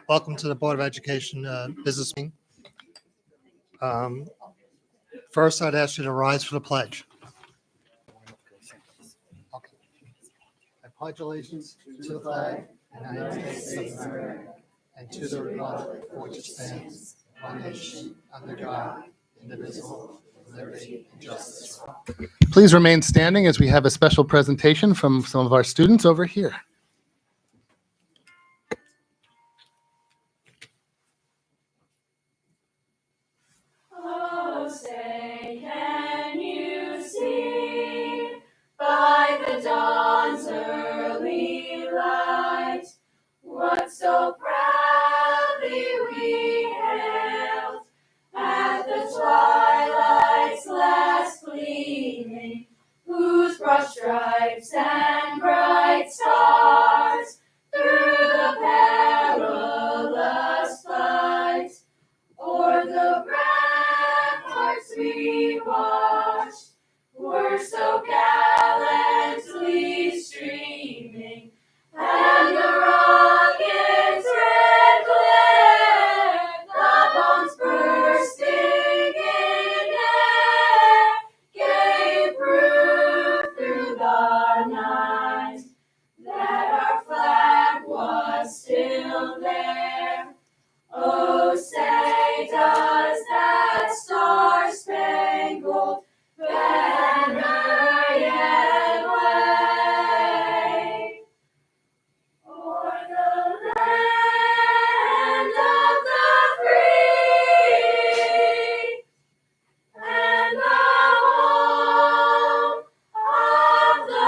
Welcome to the Board of Education business meeting. First, I'd ask you to rise for the pledge. Okay. I pledge allegiance to the flag of the United States of America and to the republic for which it stands, one nation, under God, indivisible, with liberty and justice for all. Please remain standing as we have a special presentation from some of our students over here. Oh, say, can you see by the dawn's early light what so proudly we hailed at the twilight's last gleaming, whose broad stripes and bright stars through the perilous fight o'er the ramparts we watched were so gallantly streaming, and the rocket's red glare, the bombs bursting in air, gave proof through the night that our flag was still there. Oh, say, does that star-spangled banner yet wave o'er the land of the free and the home of the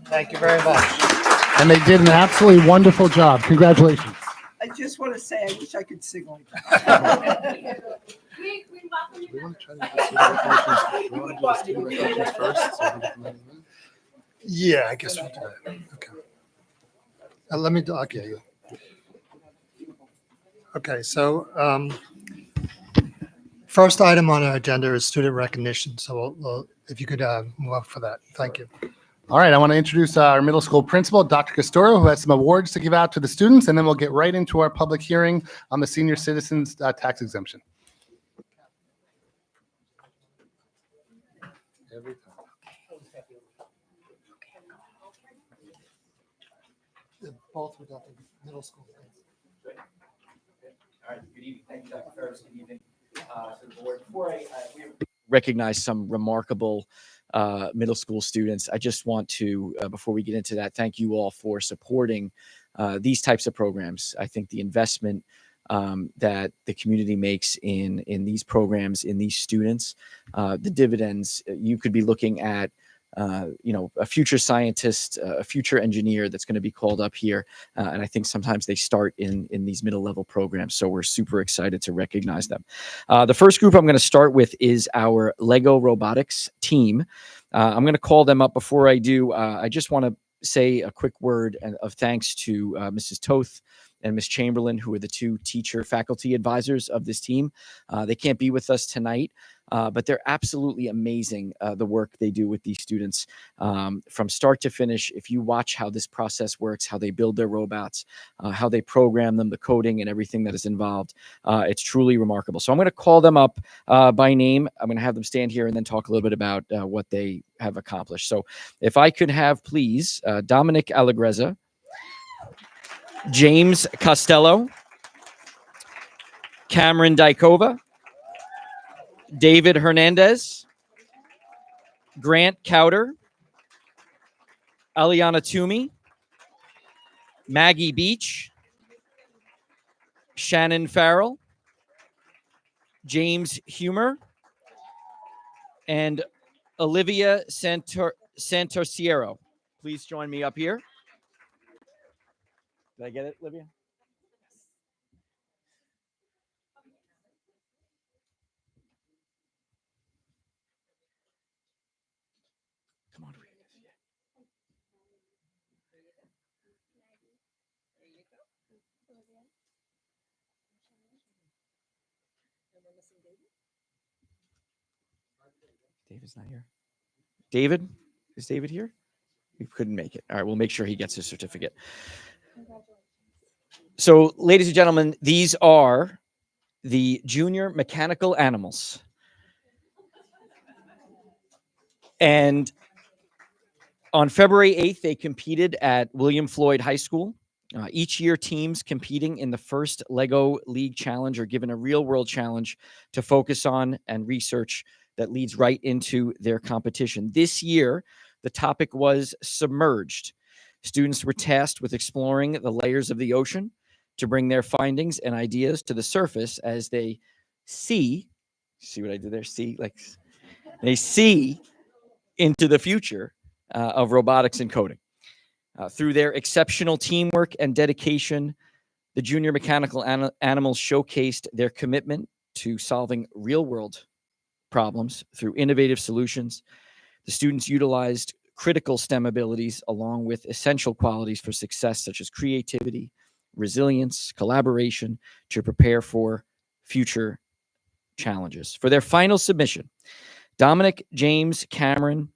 Thank you very much. And they did an absolutely wonderful job. Congratulations. I just want to say, I wish I could sing like that. We welcome you. We want to try to do the student recognitions first. So we can let them in. Yeah, I guess we'll do that. Okay. Let me do, okay. Okay, so first item on our agenda is student recognition. So if you could move up for that. Thank you. All right, I want to introduce our middle school principal, Dr. Castoro, who has some awards to give out to the students, and then we'll get right into our public hearing on the senior citizens tax exemption. Every time. Both were Dr. Middle School. All right, good evening. Thank you, Dr. Ferris. Good evening to the board. Before we recognize some remarkable middle school students, I just want to, before we get into that, thank you all for supporting these types of programs. I think the investment that the community makes in these programs, in these students, the dividends, you could be looking at a future scientist, a future engineer that's going to be called up here. And I think sometimes they start in these middle level programs. So we're super excited to recognize them. The first group I'm going to start with is our Lego robotics team. I'm going to call them up. Before I do, I just want to say a quick word of thanks to Mrs. Toth and Ms. Chamberlain, who are the two teacher faculty advisors of this team. They can't be with us tonight, but they're absolutely amazing, the work they do with these students from start to finish. If you watch how this process works, how they build their robots, how they program them, the coding and everything that is involved, it's truly remarkable. So I'm going to call them up by name. I'm going to have them stand here and then talk a little bit about what they have accomplished. So if I could have, please, Dominic Allegrezza, James Costello, Cameron Dykova, David Hernandez, Grant Cowder, Aliana Toomey, Maggie Beach, Shannon Farrell, James Humer, and Olivia Santosiero. Please join me up here. Did I get it, Olivia? Come on, read this. Yeah. David's not here. David? Is David here? He couldn't make it. All right, we'll make sure he gets his certificate. So, ladies and gentlemen, these are the junior mechanical animals. And on February 8th, they competed at William Floyd High School. Each year, teams competing in the first LEGO League Challenge are given a real-world challenge to focus on and research that leads right into their competition. This year, the topic was submerged. Students were tasked with exploring the layers of the ocean to bring their findings and ideas to the surface as they see what I did there? They see into the future of robotics and coding. Through their exceptional teamwork and dedication, the junior mechanical animals showcased their commitment to solving real-world problems through innovative solutions. The students utilized critical STEM abilities along with essential qualities for success, such as creativity, resilience, collaboration, to prepare for future challenges. For their final submission, Dominic, James, Cameron,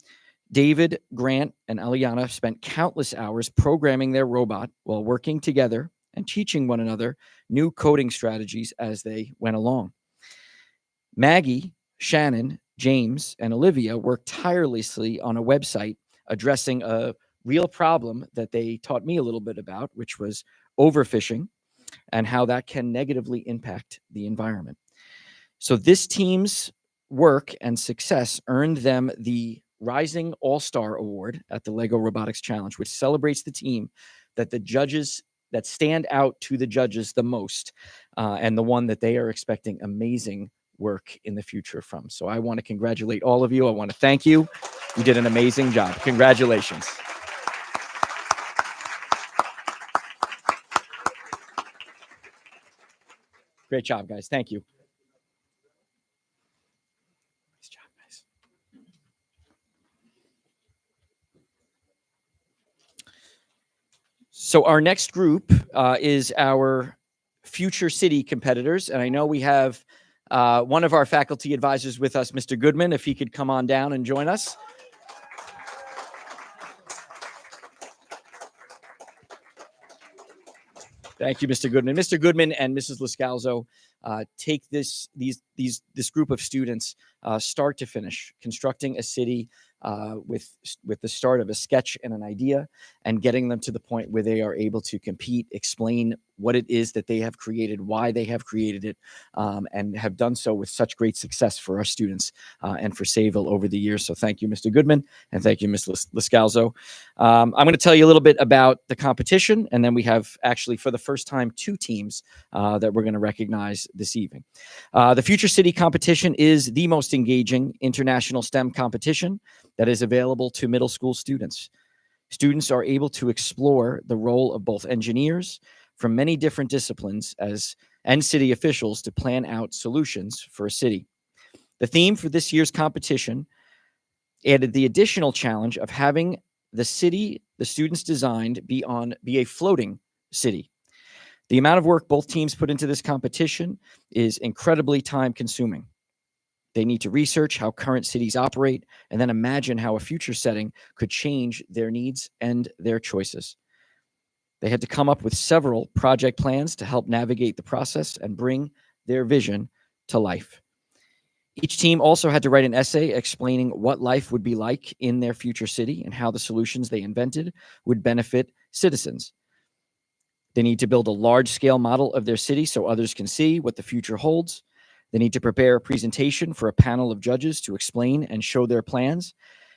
David, Grant, and Aliana spent countless hours programming their robot while working together and teaching one another new coding strategies as they went along. Maggie, Shannon, James, and Olivia worked tirelessly on a website addressing a real problem that they taught me a little bit about, which was overfishing and how that can negatively impact the environment. So this team's work and success earned them the Rising All-Star Award at the LEGO Robotics Challenge, which celebrates the team that stand out to the judges the most, and the one that they are expecting amazing work in the future from. So I want to congratulate all of you. I want to thank you. You did an amazing job. Congratulations. Great job, guys. Thank you. Nice job, guys. So our next group is our future city competitors. And I know we have one of our faculty advisors with us, Mr. Goodman, if he could come on down and join us. Thank you, Mr. Goodman. Mr. Goodman and Mrs. Liscalzo take this group of students start to finish, constructing a city with the start of a sketch and an idea, and getting them to the point where they are able to compete, explain what it is that they have created, why they have created it, and have done so with such great success for our students and for Sayville over the years. So thank you, Mr. Goodman, and thank you, Ms. Liscalzo. I'm going to tell you a little bit about the competition, and then we have actually, for the first time, 2 teams that we're going to recognize this evening. The Future City competition is the most engaging international STEM competition that is available to middle school students. Students are able to explore the role of both engineers from many different disciplines and city officials to plan out solutions for a city. The theme for this year's competition added the additional challenge of having the city the students designed be a floating city. The amount of work both teams put into this competition is incredibly time-consuming. They need to research how current cities operate and then imagine how a future setting could change their needs and their choices. They had to come up with several project plans to help navigate the process and bring their vision to life. Each team also had to write an essay explaining what life would be like in their future city and how the solutions they invented would benefit citizens. They need to build a large-scale model of their city so others can see what the future holds. They need to prepare a presentation for a panel of judges to explain and show their plans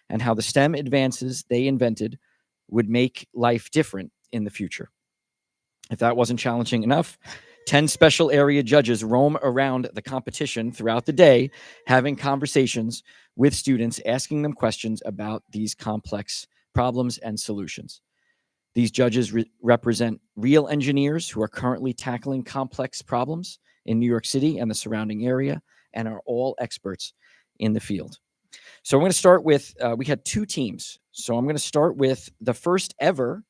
and how the STEM advances they invented would make life different in the future. If that wasn't challenging enough, 10 special area judges roam around the competition throughout the day, having conversations with students, asking them questions about these complex problems and solutions. These judges represent real engineers who are currently tackling complex problems in New York City and the surrounding area, and are all experts in the field. So I'm going to start with, we had 2 teams. So I'm going to start with the first ever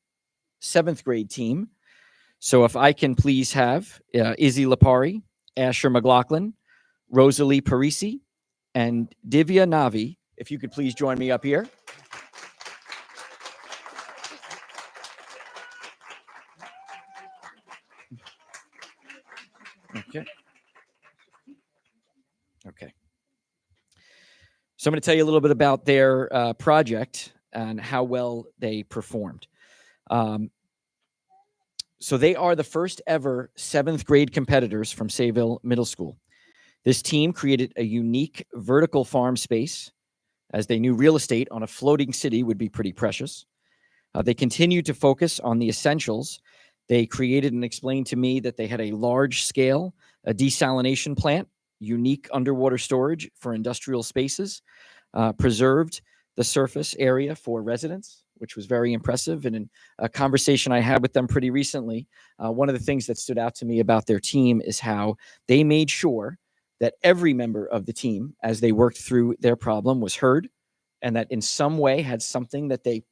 7th grade team. So if I can please have Izzy Lapari, Asher McLaughlin, Rosalie Parisi, and Divya Navi. If you could please join me up here. Okay. Okay. So I'm going to tell you a little bit about their project and how well they performed. So they are the first ever 7th grade competitors from Sayville Middle School. This team created a unique vertical farm space, as they knew real estate on a floating city would be pretty precious. They continued to focus on the essentials. They created and explained to me that they had a large scale, a desalination plant, unique underwater storage for industrial spaces, preserved the surface area for residents, which was very impressive. And in a conversation I had with them pretty recently, one of the things that stood out to me about their team is how they made sure that every member of the team, as they worked through their problem, was heard, and that in some way had something that they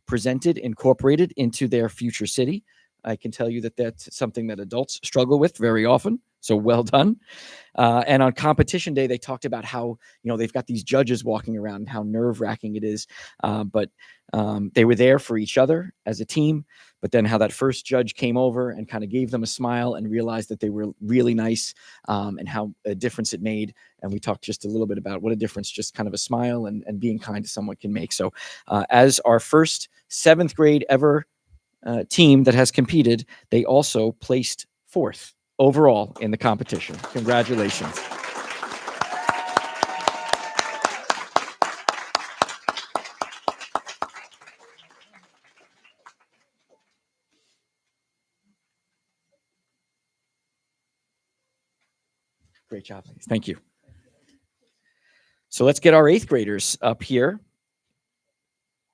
presented, incorporated into their future city. I can tell you that that's something that adults struggle with very often. So well done. And on competition day, they talked about how, they've got these judges walking around and how nerve-wracking it is. But they were there for each other as a team. But then how that first judge came over and kind of gave them a smile and realized that they were really nice, and how a difference it made. And we talked just a little bit about what a difference just kind of a smile and being kind to someone can make. So as our first 7th grade ever team that has competed, they also placed 4th overall in the competition. Congratulations. Great job, ladies. Thank you. So let's get our 8th graders up here.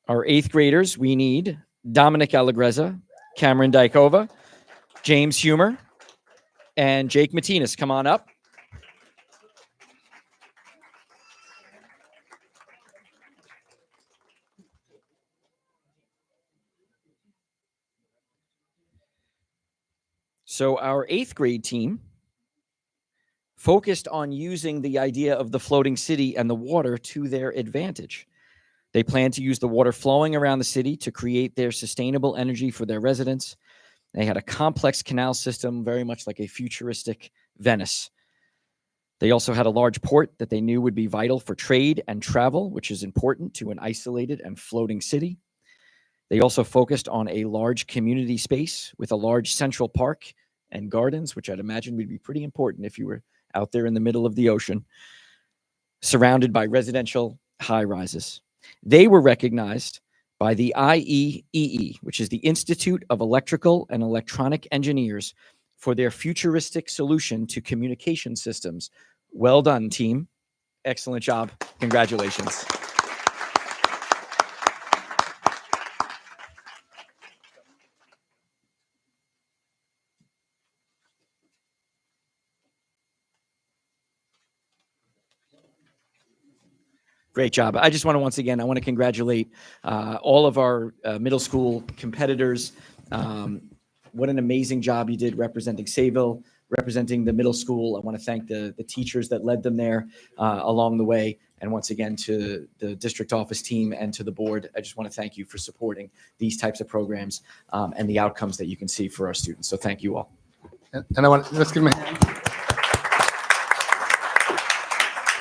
Our 8th graders, we need Dominic Allegrezza, Cameron Dykova, James Humer, and Jake Matinas. Come on up. So our 8th grade team focused on using the idea of the floating city and the water to their advantage. They plan to use the water flowing around the city to create their sustainable energy for their residents. They had a complex canal system, very much like a futuristic Venice. They also had a large port that they knew would be vital for trade and travel, which is important to an isolated and floating city. They also focused on a large community space with a large central park and gardens, which I'd imagine would be pretty important if you were out there in the middle of the ocean, surrounded by residential high rises. They were recognized by the IEEE, which is the Institute of Electrical and Electronic Engineers, for their futuristic solution to communication systems. Well done, team. Excellent job. Congratulations. Great job. I just want to, once again, I want to congratulate all of our middle school competitors. What an amazing job you did representing Sayville, representing the middle school. I want to thank the teachers that led them there along the way. And once again, to the district office team and to the board, I just want to thank you for supporting these types of programs and the outcomes that you can see for our students. So thank you all. And I want to, let's give me.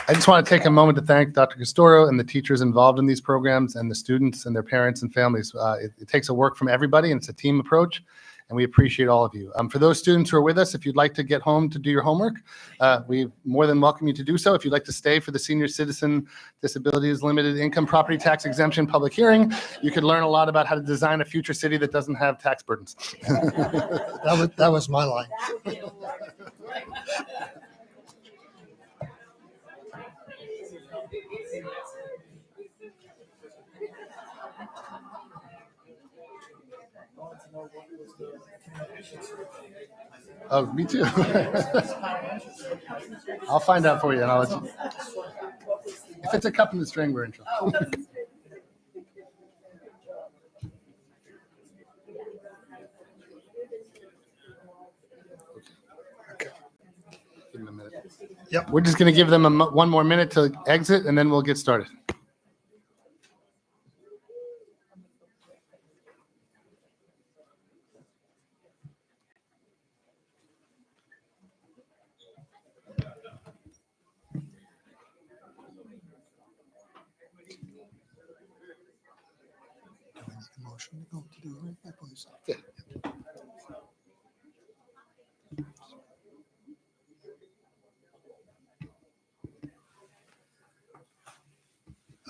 I just want to take a moment to thank Dr. Castoro and the teachers involved in these programs and the students and their parents and families. It takes a work from everybody, and it's a team approach, and we appreciate all of you. For those students who are with us, if you'd like to get home to do your homework, we more than welcome you to do so. If you'd like to stay for the Senior Citizen Disabilities Limited Income Property Tax Exemption public hearing, you could learn a lot about how to design a future city that doesn't have tax burdens. That was my line. Oh, me too. I'll find out for you, and I'll let you. If it's a cup and the string, we're in trouble. Okay. Give him a minute. Yep, we're just going to give them one more minute to exit, and then we'll get started.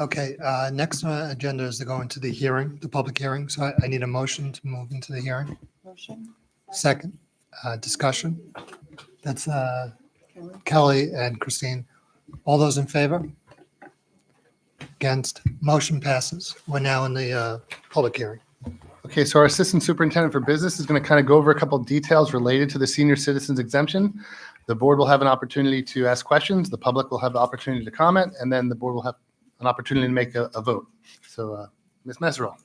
Okay, next on our agenda is to go into the hearing, the public hearing. So I need a motion to move into the hearing. Motion. Second, discussion. That's Kelly? Kelly and Christine. All those in favor? Against? Motion passes. We're now in the public hearing. Okay, so our Assistant Superintendent for Business is going to kind of go over a couple of details related to the senior citizens exemption. The board will have an opportunity to ask questions, the public will have the opportunity to comment, and then the board will have an opportunity to make a vote. So, Ms. Meserole.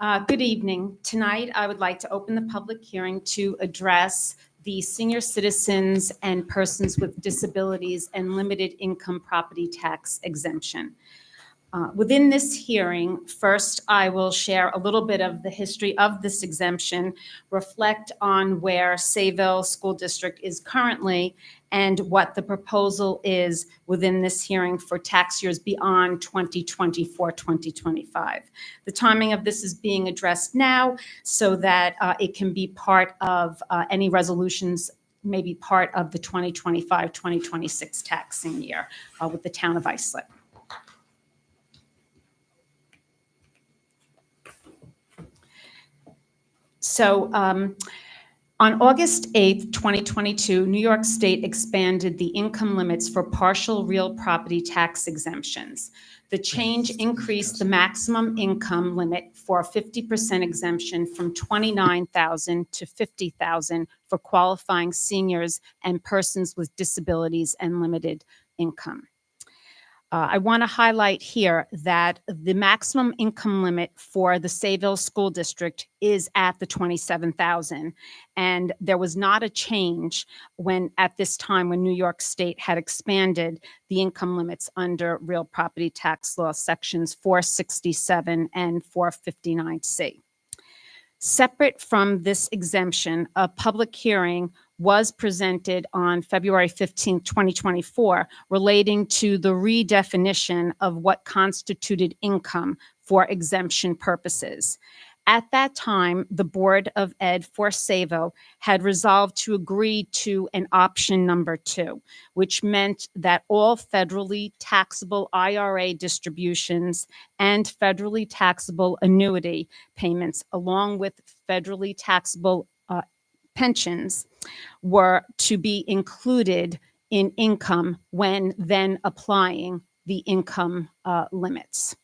Okay. Good evening. Tonight, I would like to open the public hearing to address the senior citizens and persons with disabilities and limited income property tax exemption. Within this hearing, first, I will share a little bit of the history of this exemption, reflect on where Sayville School District is currently, and what the proposal is within this hearing for tax years beyond 2024, 2025. The timing of this is being addressed now so that it can be part of any resolutions, maybe part of the 2025, 2026 taxing year with the town of Islip. So on August 8th, 2022, New York State expanded the income limits for partial real property tax exemptions. The change increased the maximum income limit for a 50% exemption from $29,000 to $50,000 for qualifying seniors and persons with disabilities and limited income. I want to highlight here that the maximum income limit for the Sayville School District is at the $27,000, and there was not a change when at this time when New York State had expanded the income limits under real property tax law sections 467 and 459C. Separate from this exemption, a public hearing was presented on February 15, 2024, relating to the redefinition of what constituted income for exemption purposes. At that time, the Board of Ed for Sayville had resolved to agree to an option number 2, which meant that all federally taxable IRA distributions and federally taxable annuity payments, along with federally taxable pensions, were to be included in income when then applying the income limits.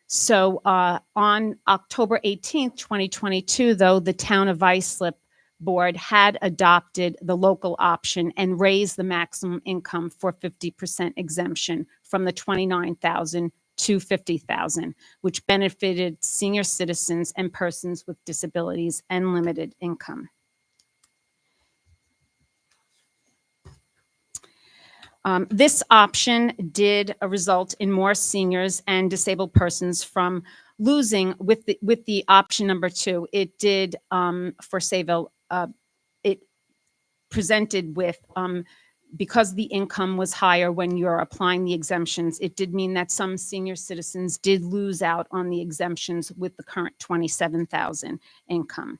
So on October 18th, 2022, though, the town of Islip board had adopted the local option and raised the maximum income for 50% exemption from the $29,000 to $50,000, which benefited senior citizens and persons with disabilities and limited income. This option did result in more seniors and disabled persons from losing with the option number 2. It did for Sayville. It presented with because the income was higher when you're applying the exemptions. It did mean that some senior citizens did lose out on the exemptions with the current $27,000 income.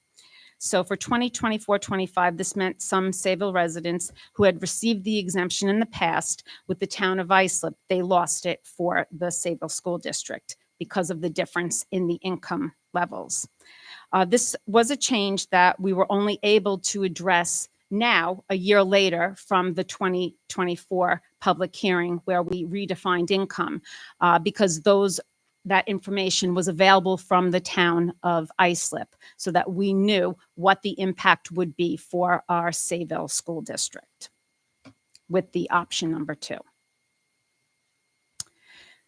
So for 2024-25, this meant some Sayville residents who had received the exemption in the past with the town of Islip, they lost it for the Sayville School District because of the difference in the income levels. This was a change that we were only able to address now, a year later, from the 2024 public hearing where we redefined income because that information was available from the town of Islip so that we knew what the impact would be for our Sayville School District with the option number 2.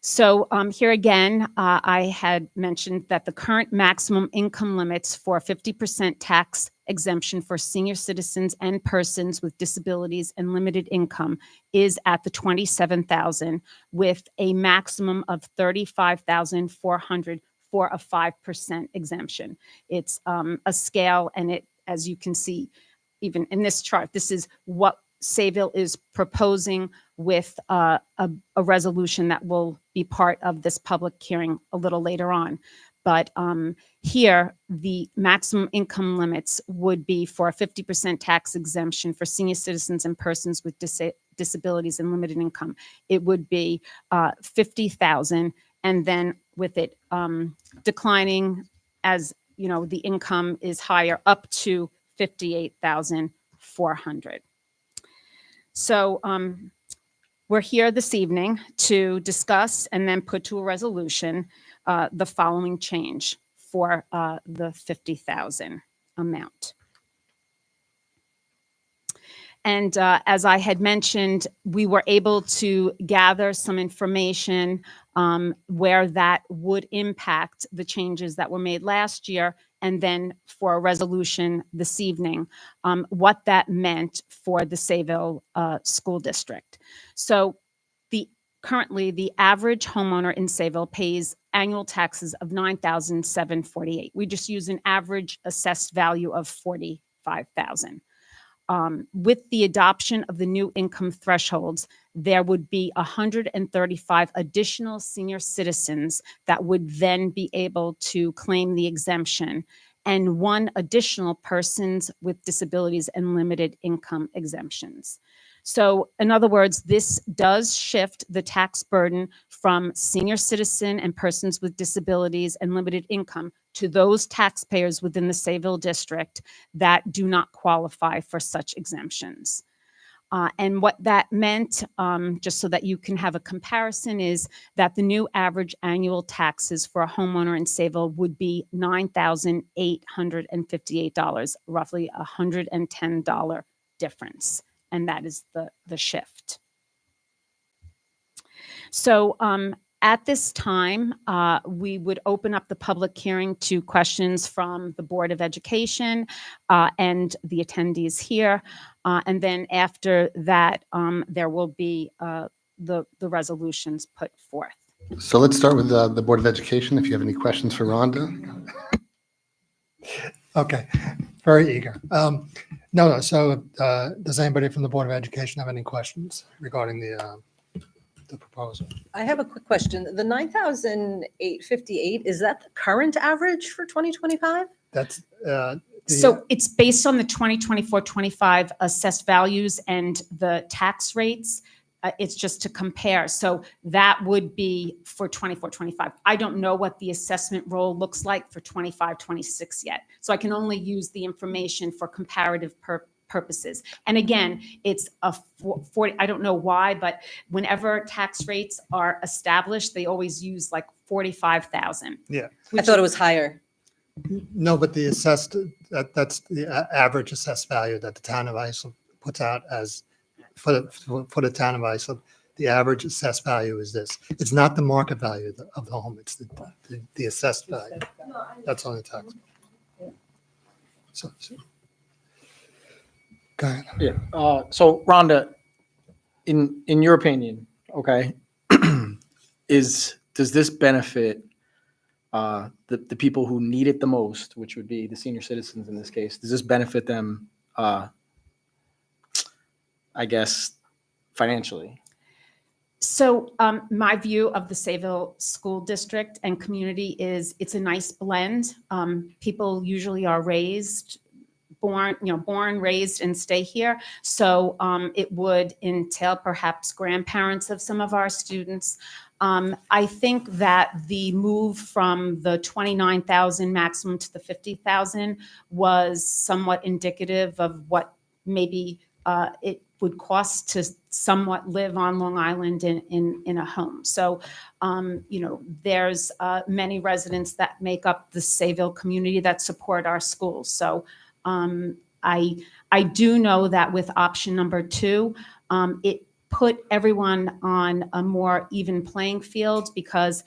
So here again, I had mentioned that the current maximum income limits for 50% tax exemption for senior citizens and persons with disabilities and limited income is at the $27,000 with a maximum of $35,400 for a 5% exemption. It's a scale, and it, as you can see, even in this chart, this is what Sayville is proposing with a resolution that will be part of this public hearing a little later on. But here, the maximum income limits would be for a 50% tax exemption for senior citizens and persons with disabilities and limited income. It would be $50,000, and then with it declining as the income is higher, up to $58,400. So we're here this evening to discuss and then put to a resolution the following change for the $50,000 amount. And as I had mentioned, we were able to gather some information where that would impact the changes that were made last year, and then for a resolution this evening, what that meant for the Sayville School District. So currently, the average homeowner in Sayville pays annual taxes of $9,748. We just use an average assessed value of $45,000. With the adoption of the new income thresholds, there would be 135 additional senior citizens that would then be able to claim the exemption, and 1 additional persons with disabilities and limited income exemptions. So in other words, this does shift the tax burden from senior citizen and persons with disabilities and limited income to those taxpayers within the Sayville district that do not qualify for such exemptions. And what that meant, just so that you can have a comparison, is that the new average annual taxes for a homeowner in Sayville would be $9,858, roughly a $110 difference. And that is the shift. So at this time, we would open up the public hearing to questions from the Board of Education and the attendees here. And then after that, there will be the resolutions put forth. So let's start with the Board of Education. If you have any questions for Rhonda. Okay, very eager. No. So does anybody from the Board of Education have any questions regarding the proposal? I have a quick question. The 9,858, is that the current average for 2025? That's So it's based on the 2024-25 assessed values and the tax rates. It's just to compare. So that would be for 24-25. I don't know what the assessment roll looks like for 25-26 yet. So I can only use the information for comparative purposes. And again, it's a 40, I don't know why, but whenever tax rates are established, they always use like 45,000. Yeah. I thought it was higher. No, but the assessed, that's the average assessed value that the town of Islip puts out as for the town of Islip. The average assessed value is this. It's not the market value of the home. It's the assessed value. That's on the tax. So go ahead. Yeah. So Rhonda, in your opinion, okay, does this benefit the people who need it the most, which would be the senior citizens in this case? Does this benefit them, I guess, financially? So my view of the Sayville School District and community is it's a nice blend. People usually are born, raised, and stay here. So it would entail perhaps grandparents of some of our students. I think that the move from the 29,000 maximum to the 50,000 was somewhat indicative of what maybe it would cost to somewhat live on Long Island in a home. So, there's many residents that make up the Sayville community that support our schools. So I do know that with option number 2, it put everyone on a more even playing field, because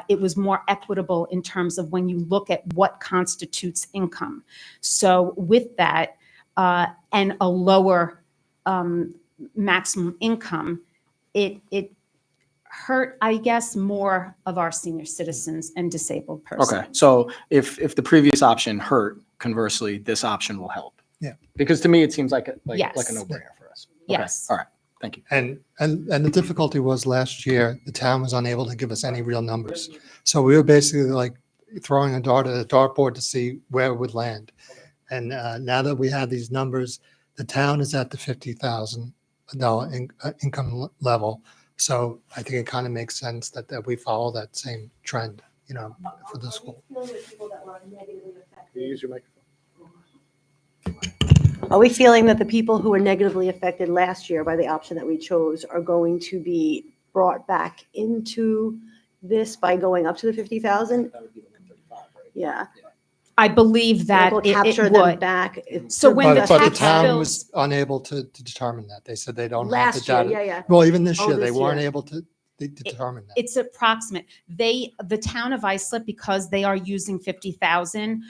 it was more equitable in terms of when you look at what constitutes income. So with that, and a lower maximum income, it hurt, I guess, more of our senior citizens and disabled persons. Okay, so if the previous option hurt, conversely, this option will help. Yeah. Because to me, it seems like a Yes. no-brainer for us. Okay, Yes. all right, thank you. And the difficulty was last year, the town was unable to give us any real numbers. So we were basically like throwing a dart at a dartboard to see where it would land. And now that we have these numbers, the town is at the $50,000 income level. So I think it kind of makes sense that we follow that same trend, for the school. Use your microphone. Are we feeling that the people who were negatively affected last year by the option that we chose are going to be brought back into this by going up to the 50,000? Yeah. I believe that We'll it capture it them would. back. So when But the the tax town bills, was unable to determine that. They said they don't have the Last year, data. yeah. Well, even this Oh, year, they this weren't year. able to determine that. it's approximate. The town of Islip, because they are using 50,000,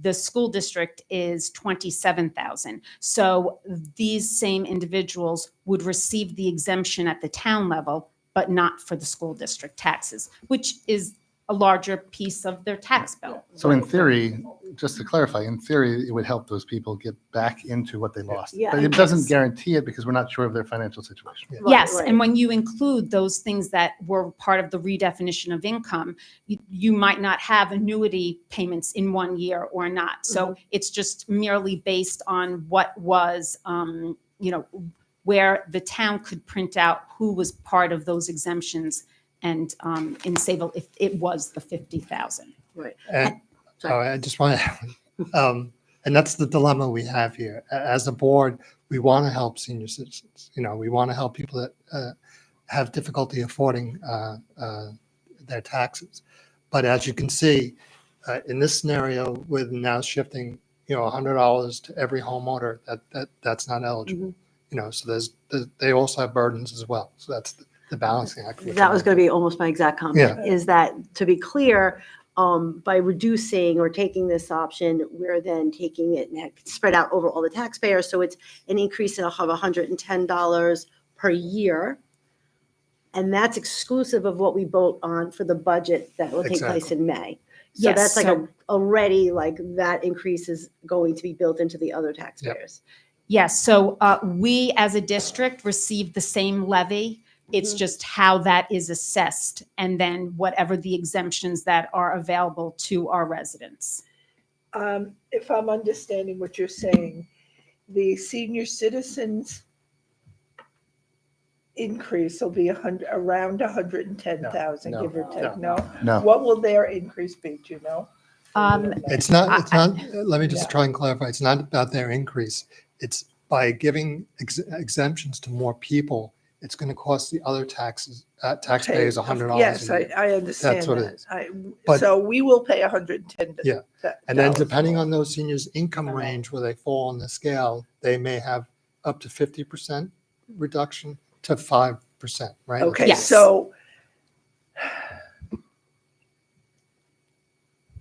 the school district is 27,000. So these same individuals would receive the exemption at the town level, but not for the school district taxes, which is a larger piece of their tax bill. So in theory, just to clarify, in theory, it would help those people get back into what they lost. Yeah. But it doesn't Yes. guarantee it because we're not sure of their financial situation. Yeah. Right, Yes, right. and when you include those things that were part of the redefinition of income, you might not have annuity payments in 1 year or not. So it's just merely based on what was, where the town could print out who was part of those exemptions. And in Sayville, if it was the 50,000. Right. And Sorry. I just want to, and that's the dilemma we have here. As a board, we want to help senior citizens. We want to help people that have difficulty affording their taxes. But as you can see, in this scenario, with now shifting, $100 to every homeowner, that's not eligible. So they also have burdens as well. So that's the balancing act. That was going to be almost my exact comment, is that, to be clear, by reducing or taking this option, we're then taking it and spread out over all the taxpayers. So it's an increase of $110 per year. And that's exclusive of what we vote on for the budget that will take place in May. So Yes, that's like so- already like that increase is going to be built into the other taxpayers. Yes, so we as a district receive the same levy. It's just how that is assessed, and then whatever the exemptions that are available to our residents. If I'm understanding what you're saying, the senior citizens increase will be around 110,000, No, give or take, no? No. What will their increase be, do you know? It's not, let me just try and clarify. It's not about their increase. It's by giving exemptions to more people, it's going to cost the other taxpayers $100 Yes, a year. I understand That's what it that. is. But- So we will pay 110. Yeah. And then depending on those seniors' income range where they fall on the scale, they may have up to 50% reduction to 5%, right? Okay, Yes. so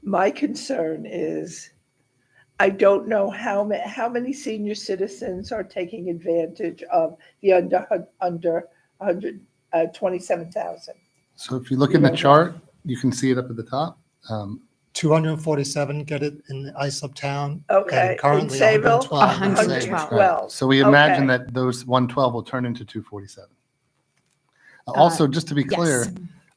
my concern is, I don't know how many senior citizens are taking advantage of the under 127,000. So if you look in the chart, you can see it up at the top. 247 get it in Islip Town. Okay, And in currently Sayville? 112 in 112. Sayville. Right. 12. So we imagine Okay. that those 112 will turn into 247. Also, just to be clear,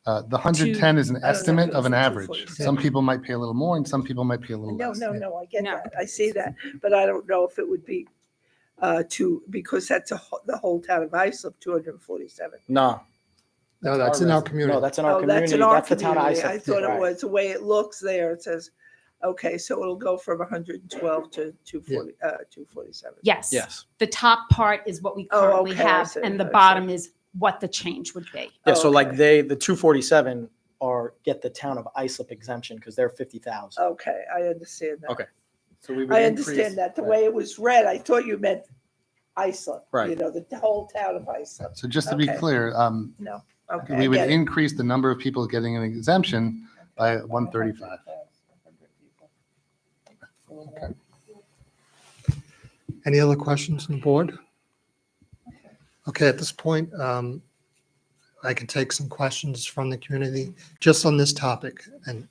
Yes. the 110 is an know if estimate it of was an the average. 247. Some people might pay a little more and some people might pay a little No, less. no, I get No. that. I see that, but I don't know if it would be because that's the whole town of Islip, 247. No. No, that's in our community. No, that's in our Oh, community. that's in our That's the town of community. Islip. I thought Right. it was, the way it looks there, it says, okay, so it'll go from 112 to 247. Yes. Yes. The top part is what we Oh, currently okay, I have, see, and the I see. bottom is what the change would be. Yeah, so like Okay. the 247 get the town of Islip exemption because they're 50,000. Okay, I understand that. Okay. So we would I increase- understand that. The right. way it was read, I thought you meant Islip. Right. You know, the whole town of Islip. So just to be Okay. clear, No. Okay. We I would get it. increase the number of people getting an exemption by 135. Any other questions on the board? Okay, at this point, I can take some questions from the community just on this topic. And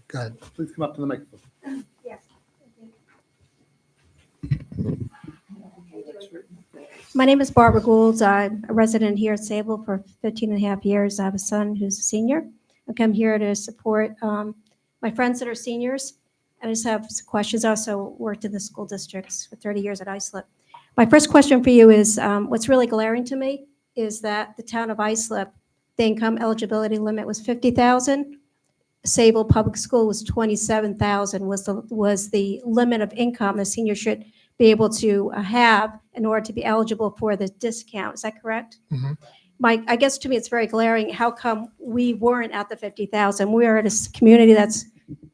go ahead. Please come up to the microphone. My name is Barbara Gould. I'm a resident here at Sayville for 15 and a half years. I have a son who's a senior. I come here to support my friends that are seniors. And I just have some questions. I also worked in the school districts for 30 years at Islip. My first question for you is, what's really glaring to me is that the town of Islip, the income eligibility limit was 50,000. Sayville Public School was 27,000 was the limit of income the senior should be able to have in order to be eligible for the discount. Is that correct? Mhm. I guess to me it's very glaring. How come we weren't at the 50,000? We are in a community that's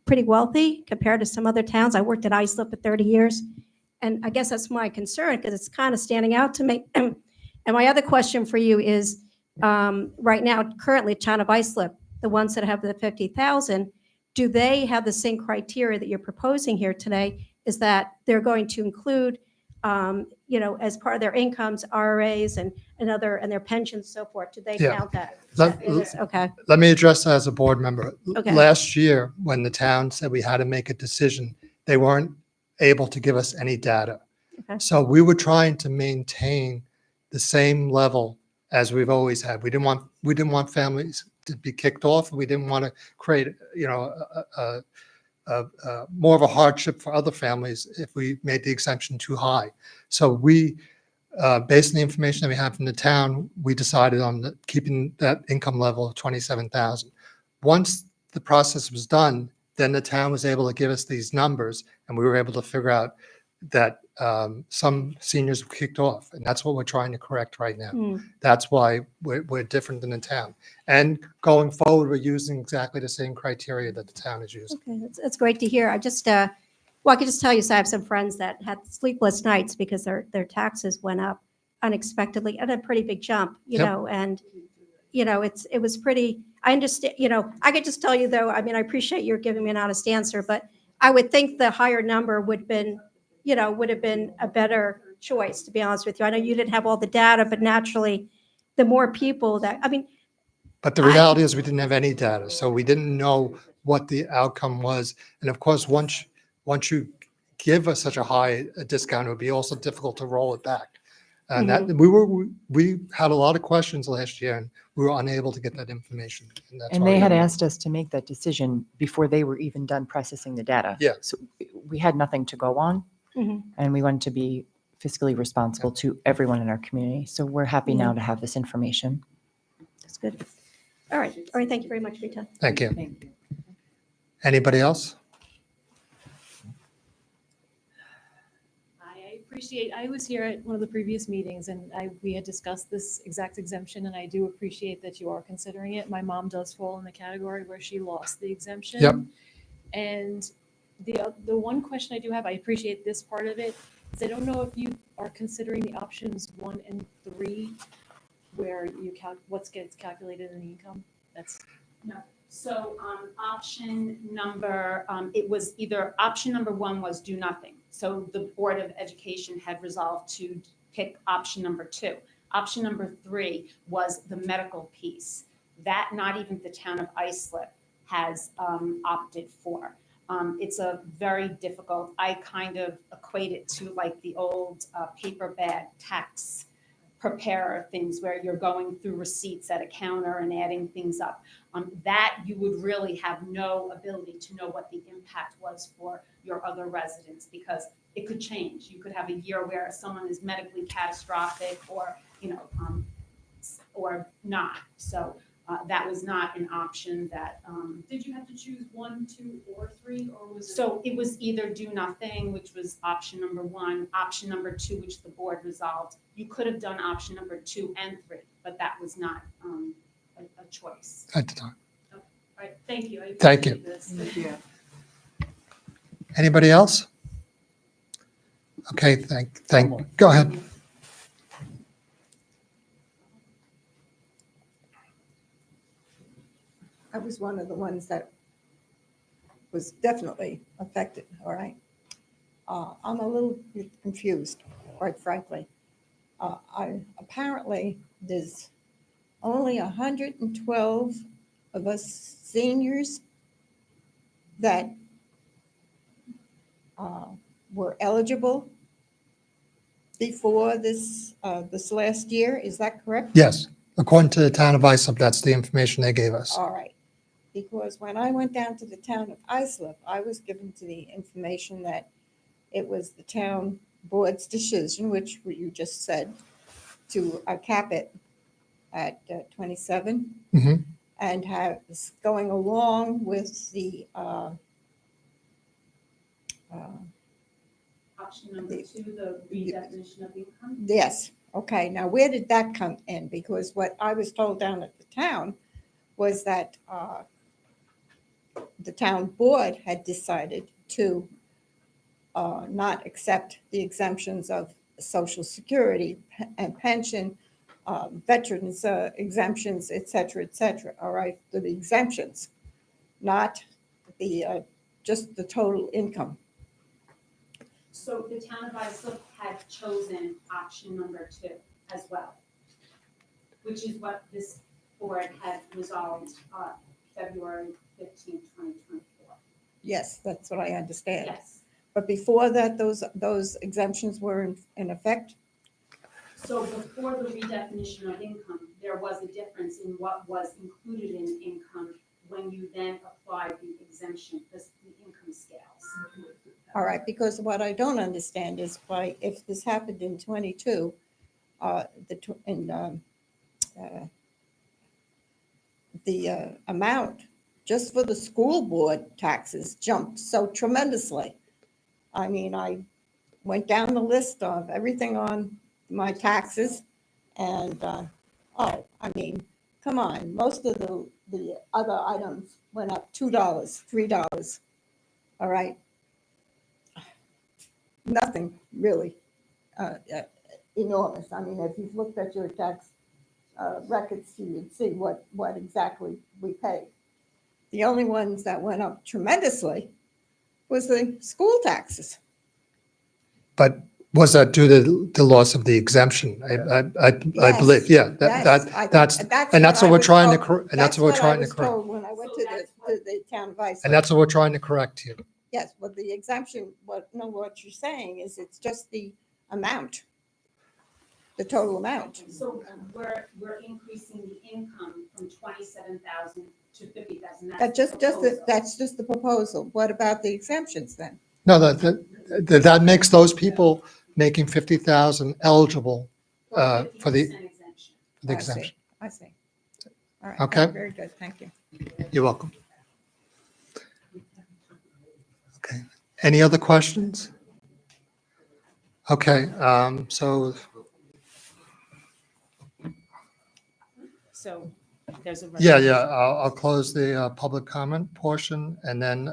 pretty wealthy compared to some other towns. I worked at Islip for 30 years, and I guess that's my concern because it's kind of standing out to me. And my other question for you is, right now, currently, town of Islip, the ones that have the 50,000, do they have the same criteria that you're proposing here today? Is that they're going to include, as part of their incomes, RRAs and their pensions, and so forth? Do they Yeah. count that? Let- In this? Okay. Let me address that as a board member. Okay. Last year, when the town said we had to make a decision, they weren't able to give us any data. Okay. So we were trying to maintain the same level as we've always had. We didn't want families to be kicked off. We didn't want to create, more of a hardship for other families if we made the exemption too high. So we, based on the information that we have from the town, we decided on keeping that income level of 27,000. Once the process was done, then the town was able to give us these numbers, and we were able to figure out that some seniors were kicked off, and that's what we're trying to correct right now. Hmm. That's why we're different than the town. And going forward, we're using exactly the same criteria that the town is using. Okay, that's great to hear. I just, I could just tell you, so I have some friends that had sleepless nights because their taxes went up unexpectedly at a pretty big jump, Yep. and, it was pretty, I understand, I could just tell you though, I mean, I appreciate you're giving me an honest answer, but I would think the higher number would have been a better choice, to be honest with you. I know you didn't have all the data, but naturally, the more people that, I mean, But the reality is we didn't have any data, so we didn't know what the outcome was. And of course, once you give us such a high discount, it would be also difficult to roll it back. And that we had a lot of questions last year, and we were unable to get that information. That's And why they we- had asked us to make that decision before they were even done processing the data. Yeah. So we had nothing to go on, Mhm. and we wanted to be fiscally responsible to everyone in our community. So we're happy now to have this information. that's good. All right, thank you very much for your time. Thank you. Anybody else? I was here at one of the previous meetings and we had discussed this exact exemption, and I do appreciate that you are considering it. My mom does fall in the category where she lost the exemption. Yep. And the one question I do have, I appreciate this part of it, is I don't know if you are considering the options 1 and 3 where you what gets calculated in the income. That's So option number, it was either, option number 1 was do nothing. So the Board of Education had resolved to pick option number 2. Option number 3 was the medical piece. That not even the town of Islip has opted for. It's a very difficult, I kind of equate it to like the old paper bag tax preparer things where you're going through receipts at a counter and adding things up. That you would really have no ability to know what the impact was for your other residents, because it could change. You could have a year where someone is medically catastrophic or, or not. So that was not an option that. did you have to choose 1, 2, or 3, or was it? So it was either do nothing, which was option number 1, option number 2, which the board resolved. You could have done option number 2 and 3, but that was not a choice. At the time. All right, thank you. I Thank you. appreciate this. Anybody else? Okay, go ahead. was one of the ones that was definitely affected, all right? I'm a little bit confused, quite frankly. Apparently, there's only 112 of us seniors that were eligible before this last year. Is that correct? Yes, according to the town of Islip, that's the information they gave us. All right. Because when I went down to the town of Islip, I was given to the information that it was the town board's decision, which you just said, to cap it at 27 Mhm. and have going along with the Option number 2, the redefinition of income. yes. Okay. Now, where did that come in? Because what I was told down at the town was that the town board had decided to not accept the exemptions of Social Security and pension, veterans exemptions, et cetera, all right, the exemptions, not the just the total income. So the town of Islip had chosen option number 2 as well, which is what this board had resolved February 15, 2024. Yes, that's what I understand. Yes. But before that, those exemptions were in effect? So before the redefinition of income, there was a difference in what was included in income when you then applied the exemption, the income scales. All right, because what I don't understand is why, if this happened in 22, the amount just for the school board taxes jumped so tremendously. I mean, I went down the list of everything on my taxes, and I mean, come on, most of the other items went up $2, $3. All right, nothing really enormous. I mean, if you've looked at your tax records, you would see what exactly we paid. The only ones that went up tremendously was the school taxes. But was that due to the loss of the exemption? I Yes, believe, yeah. yes, That's what we're trying to, and That's that's what we're what I trying to was correct. told when I went to the town of Islip. And that's what we're trying to correct here. Yes, but the exemption, what you're saying is it's just the amount, the total amount. So we're increasing the income from 27,000 to 50,000. That's just the proposal. What about the exemptions then? No, that makes those people making 50,000 eligible for the exemption. exemption. I see. All right. Okay. Very good. Thank you. You're welcome. Okay. Any other questions? Okay, so So there's a. yeah, I'll close the public comment portion, and then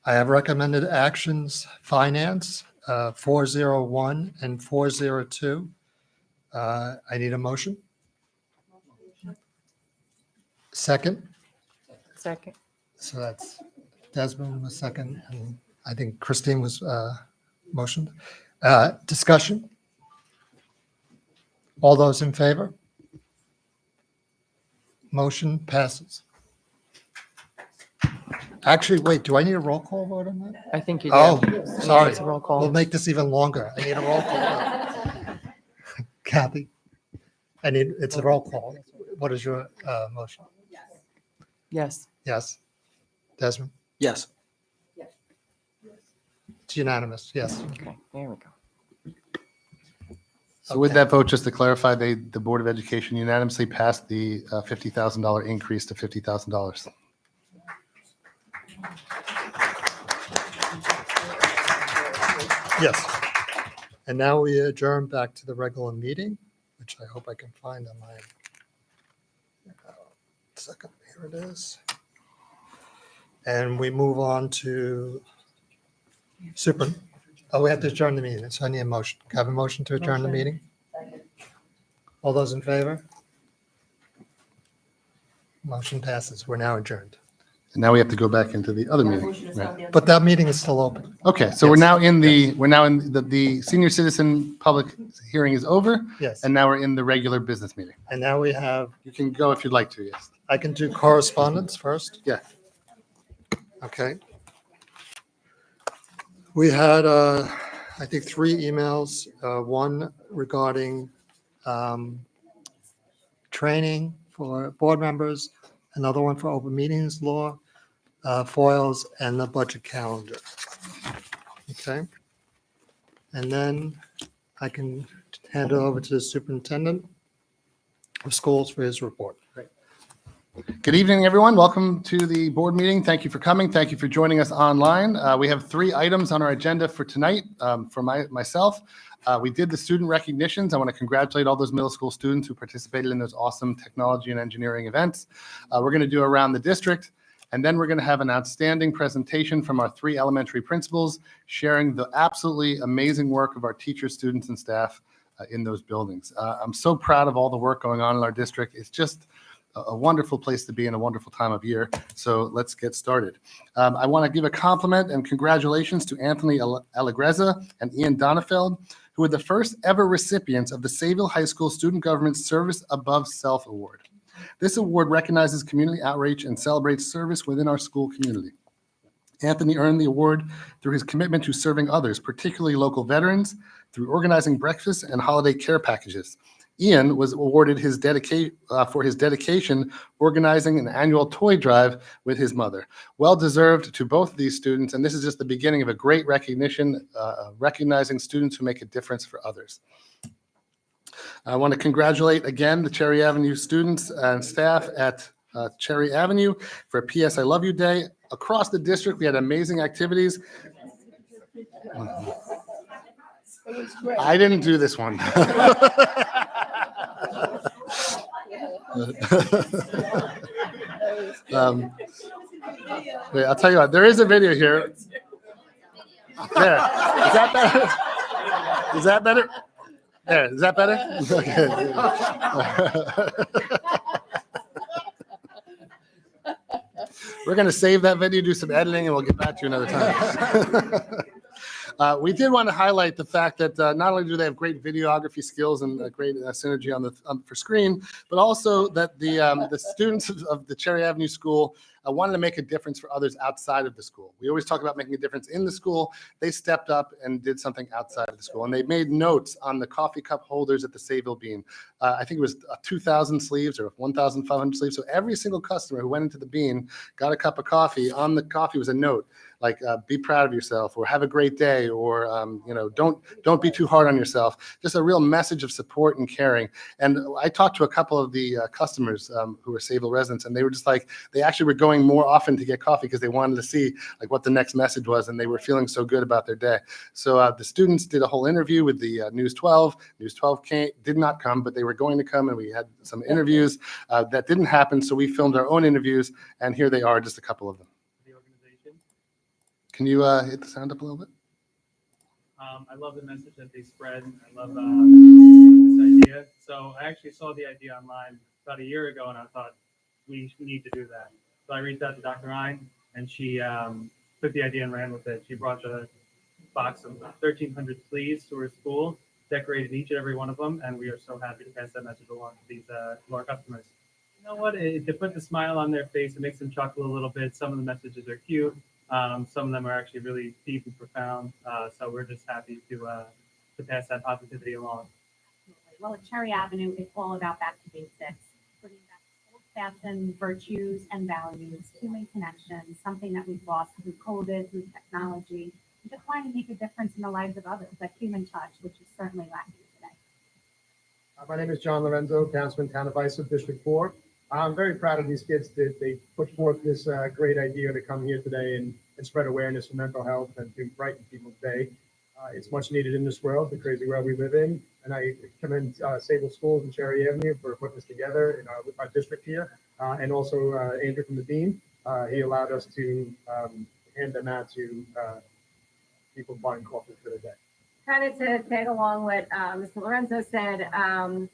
I have recommended actions, finance, 401 and 402. I need a motion. Second, Second. so that's Desmond was second, and I think Christine was motioned. Discussion? All those in favor? Motion passes. Actually, wait, do I need a roll call vote on that? I think you do. Oh, sorry. It's a roll We'll call. make this even longer. I need a roll call. Kathy? It's a roll call. What is your motion? Yes. Yes. Desmond? Yes. It's unanimous, yes. Okay, there we go. So with Okay. that vote, just to clarify, the Board of Education unanimously passed the $50,000 increase to $50,000. Yes. And now we adjourn back to the regular meeting, which I hope I can find on my second. Here it is. And we move on to we have to adjourn the meeting. So I need a motion. Can I have a motion to adjourn the meeting? All those in favor? Motion passes. We're now adjourned. And now we have to go back into the other meeting. Right. But that meeting is still open. Okay, so we're now in the senior citizen public hearing is over, Yes. and now we're in the regular business meeting. And now we have, You can go if you'd like to, yes. I can do correspondence first. Yeah. Okay. We had, I think, 3 emails, one regarding training for board members, another one for open meetings law, foils, and the budget calendar. Okay. And then I can hand it over to the superintendent of schools for his report. Good evening, everyone. Welcome to the board meeting. Thank you for coming. Thank you for joining us online. We have 3 items on our agenda for tonight. For myself, we did the student recognitions. I want to congratulate all those middle school students who participated in those awesome technology and engineering events. We're going to do around the district, and then we're going to have an outstanding presentation from our 3 elementary principals sharing the absolutely amazing work of our teachers, students, and staff in those buildings. I'm so proud of all the work going on in our district. It's just a wonderful place to be in a wonderful time of year. So let's get started. I want to give a compliment and congratulations to Anthony Allegrezza and Ian Donefeld, who were the first ever recipients of the Sayville High School Student Government Service Above Self Award. This award recognizes community outreach and celebrates service within our school community. Anthony earned the award through his commitment to serving others, particularly local veterans, through organizing breakfast and holiday care packages. Ian was awarded for his dedication organizing an annual toy drive with his mother. Well deserved to both of these students, and this is just the beginning of a great recognition, recognizing students who make a difference for others. I want to congratulate again the Cherry Avenue students and staff at Cherry Avenue for PS I Love You Day. Across the district, we had amazing activities. It was great. I didn't do this one. Wait, I'll tell you what, there is a video here. There. Is that better? Is that better? There. Is that better? Okay. We're going to save that video, do some editing, and we'll get back to you another time. We did want to highlight the fact that not only do they have great videography skills and great synergy for screen, but also that the students of the Cherry Avenue School wanted to make a difference for others outside of the school. We always talk about making a difference in the school. They stepped up and did something outside of the school, and they made notes on the coffee cup holders at the Sayville Bean. I think it was 2,000 sleeves or 1,500 sleeves. So every single customer who went into the Bean got a cup of coffee. On the coffee was a note like be proud of yourself, or have a great day, or don't be too hard on yourself. Just a real message of support and caring. And I talked to a couple of the customers who were Sayville residents, and they were just like, they actually were going more often to get coffee because they wanted to see like what the next message was, and they were feeling so good about their day. So the students did a whole interview with the News 12. News 12 did not come, but they were going to come, and we had some interviews that didn't happen. So we filmed our own interviews, and here they are, just a couple of them. Can you hit the sound up a little bit? I love the message that they spread. I love this idea. So I actually saw the idea online about a year ago, and I thought we need to do that. So I reached out to Dr. Ryan, and she took the idea and ran with it. She brought a box of 1,300 sleeves to her school, decorated each and every one of them, and we are so happy to pass that message along to our customers. You know what? To put the smile on their face, it makes them chuckle a little bit. Some of the messages are cute. Some of them are actually really deep and profound. So we're just happy to pass that positivity along. Well, at Cherry Avenue, it's all about back to basics, putting back old-fashioned virtues and values, human connections, something that we've lost through COVID, through technology, and just trying to make a difference in the lives of others, that human touch, which is certainly lacking today. My name is John Lorenzo, Councilman, Town of Islip, District 4. I'm very proud of these kids that they put forth this great idea to come here today and spread awareness for mental health and to brighten people's day. It's much needed in this world, the crazy world we live in. And I commend Sayville Schools and Cherry Avenue for putting this together in our district here. And also Andrew from the Dean. He allowed us to hand them out to people buying coffee for the day. kind of to tag along what Mr. Lorenzo said,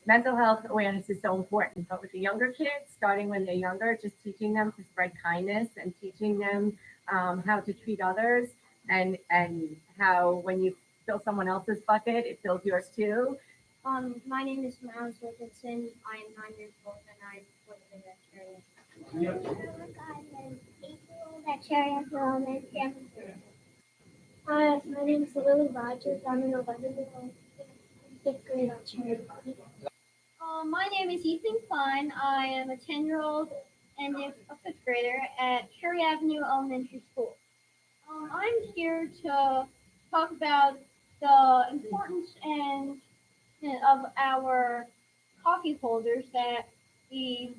mental health awareness is so important, but with the younger kids, starting when they're younger, just teaching them to spread kindness and teaching them how to treat others and how when you fill someone else's bucket, it fills yours too. My name is Miles Wilkinson. I am 9 years old and I live in that area. I'm 8-year-old at Cherry Elementary. Hi, my name is Lily Rogers. I'm an 11-year-old, 5th grade at Cherry. My name is Ethan Klein. I am a 10-year-old and a 5th grader at Cherry Avenue Elementary School. I'm here to talk about the importance of our coffee holders that we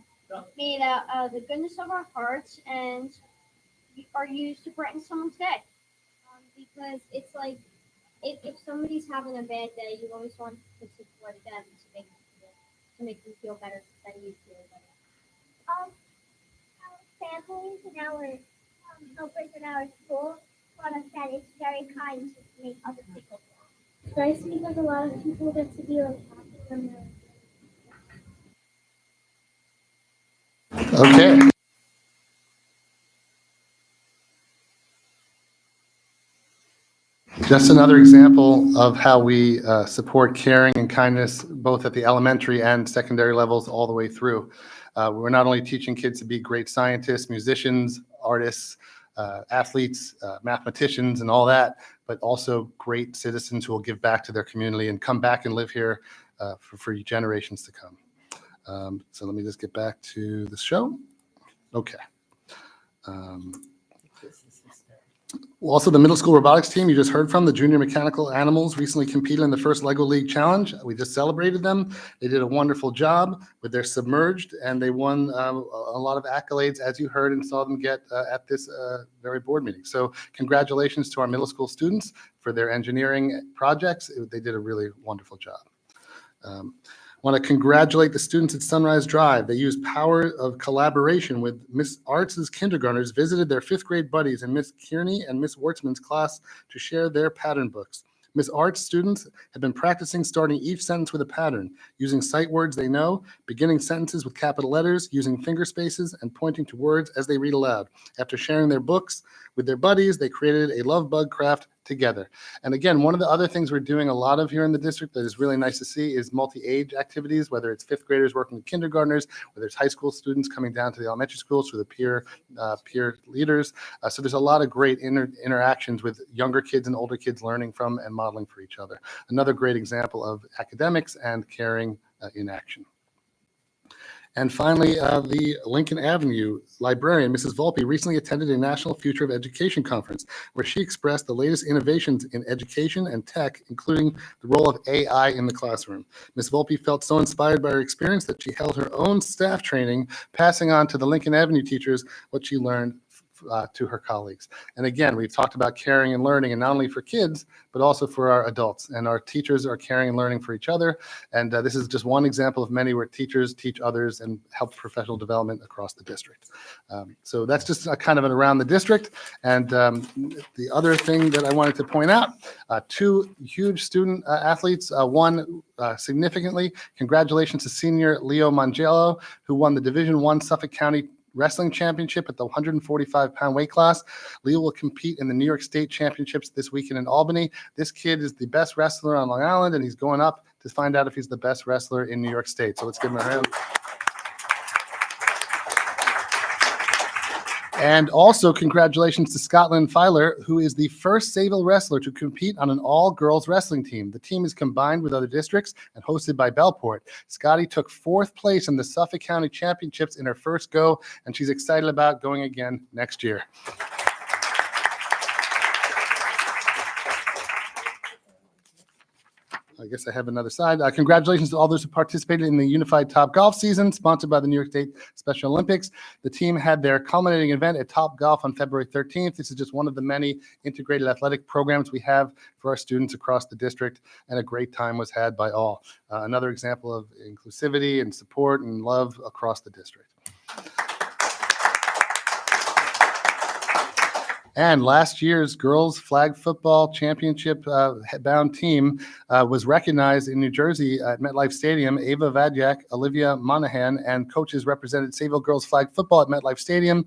made out of the goodness of our hearts and are used to brighten someone's day. Because it's like if somebody's having a bad day, you always want to support them to make them feel better than you feel better. Our families and our helpers in our school taught us that it's very kind to make other people feel. It's nice because a lot of people get to be like happy when they're. Okay. Just another example of how we support caring and kindness, both at the elementary and secondary levels all the way through. We're not only teaching kids to be great scientists, musicians, artists, athletes, mathematicians, and all that, but also great citizens who will give back to their community and come back and live here for generations to come. So let me just get back to the show. Okay. Also, the middle school robotics team you just heard from, the junior mechanical animals, recently competed in the first LEGO League Challenge. We just celebrated them. They did a wonderful job with their submerged, and they won a lot of accolades, as you heard and saw them get at this very board meeting. So congratulations to our middle school students for their engineering projects. They did a really wonderful job. I want to congratulate the students at Sunrise Drive. They used power of collaboration with Miss Arts' kindergartners, visited their 5th grade buddies in Miss Kearney and Miss Wartzman's class to share their pattern books. Miss Arts students have been practicing starting each sentence with a pattern, using sight words they know, beginning sentences with capital letters, using finger spaces, and pointing to words as they read aloud. After sharing their books with their buddies, they created a love bug craft together. And again, one of the other things we're doing a lot of here in the district that is really nice to see is multi-age activities, whether it's 5th graders working with kindergartners, whether it's high school students coming down to the elementary schools through the peer leaders. So there's a lot of great interactions with younger kids and older kids learning from and modeling for each other. Another great example of academics and caring in action. And finally, the Lincoln Avenue librarian, Mrs. Volpe, recently attended a National Future of Education conference where she expressed the latest innovations in education and tech, including the role of AI in the classroom. Ms. Volpe felt so inspired by her experience that she held her own staff training, passing on to the Lincoln Avenue teachers what she learned to her colleagues. And again, we've talked about caring and learning, and not only for kids, but also for our adults. And our teachers are caring and learning for each other. And this is just one example of many where teachers teach others and help professional development across the district. So that's just kind of an around the district. And the other thing that I wanted to point out, 2 huge student athletes, one significantly, congratulations to senior Leo Mangello, who won the Division I Suffolk County Wrestling Championship at the 145-pound weight class. Leo will compete in the New York State Championships this weekend in Albany. This kid is the best wrestler on Long Island, and he's going up to find out if he's the best wrestler in New York State. So let's give him a hand. And also congratulations to Scotland Filer, who is the first Sayville wrestler to compete on an all-girls wrestling team. The team is combined with other districts and hosted by Bellport. Scotty took 4th place in the Suffolk County Championships in her first go, and she's excited about going again next year. I guess I have another side. Congratulations to all those who participated in the Unified Top Golf season, sponsored by the New York State Special Olympics. The team had their culminating event at Top Golf on February 13th. This is just one of the many integrated athletic programs we have for our students across the district, and a great time was had by all. Another example of inclusivity and support and love across the district. And last year's girls flag football championship bound team was recognized in New Jersey at MetLife Stadium. Ava Vadjak, Olivia Monahan, and coaches represented Sayville girls flag football at MetLife Stadium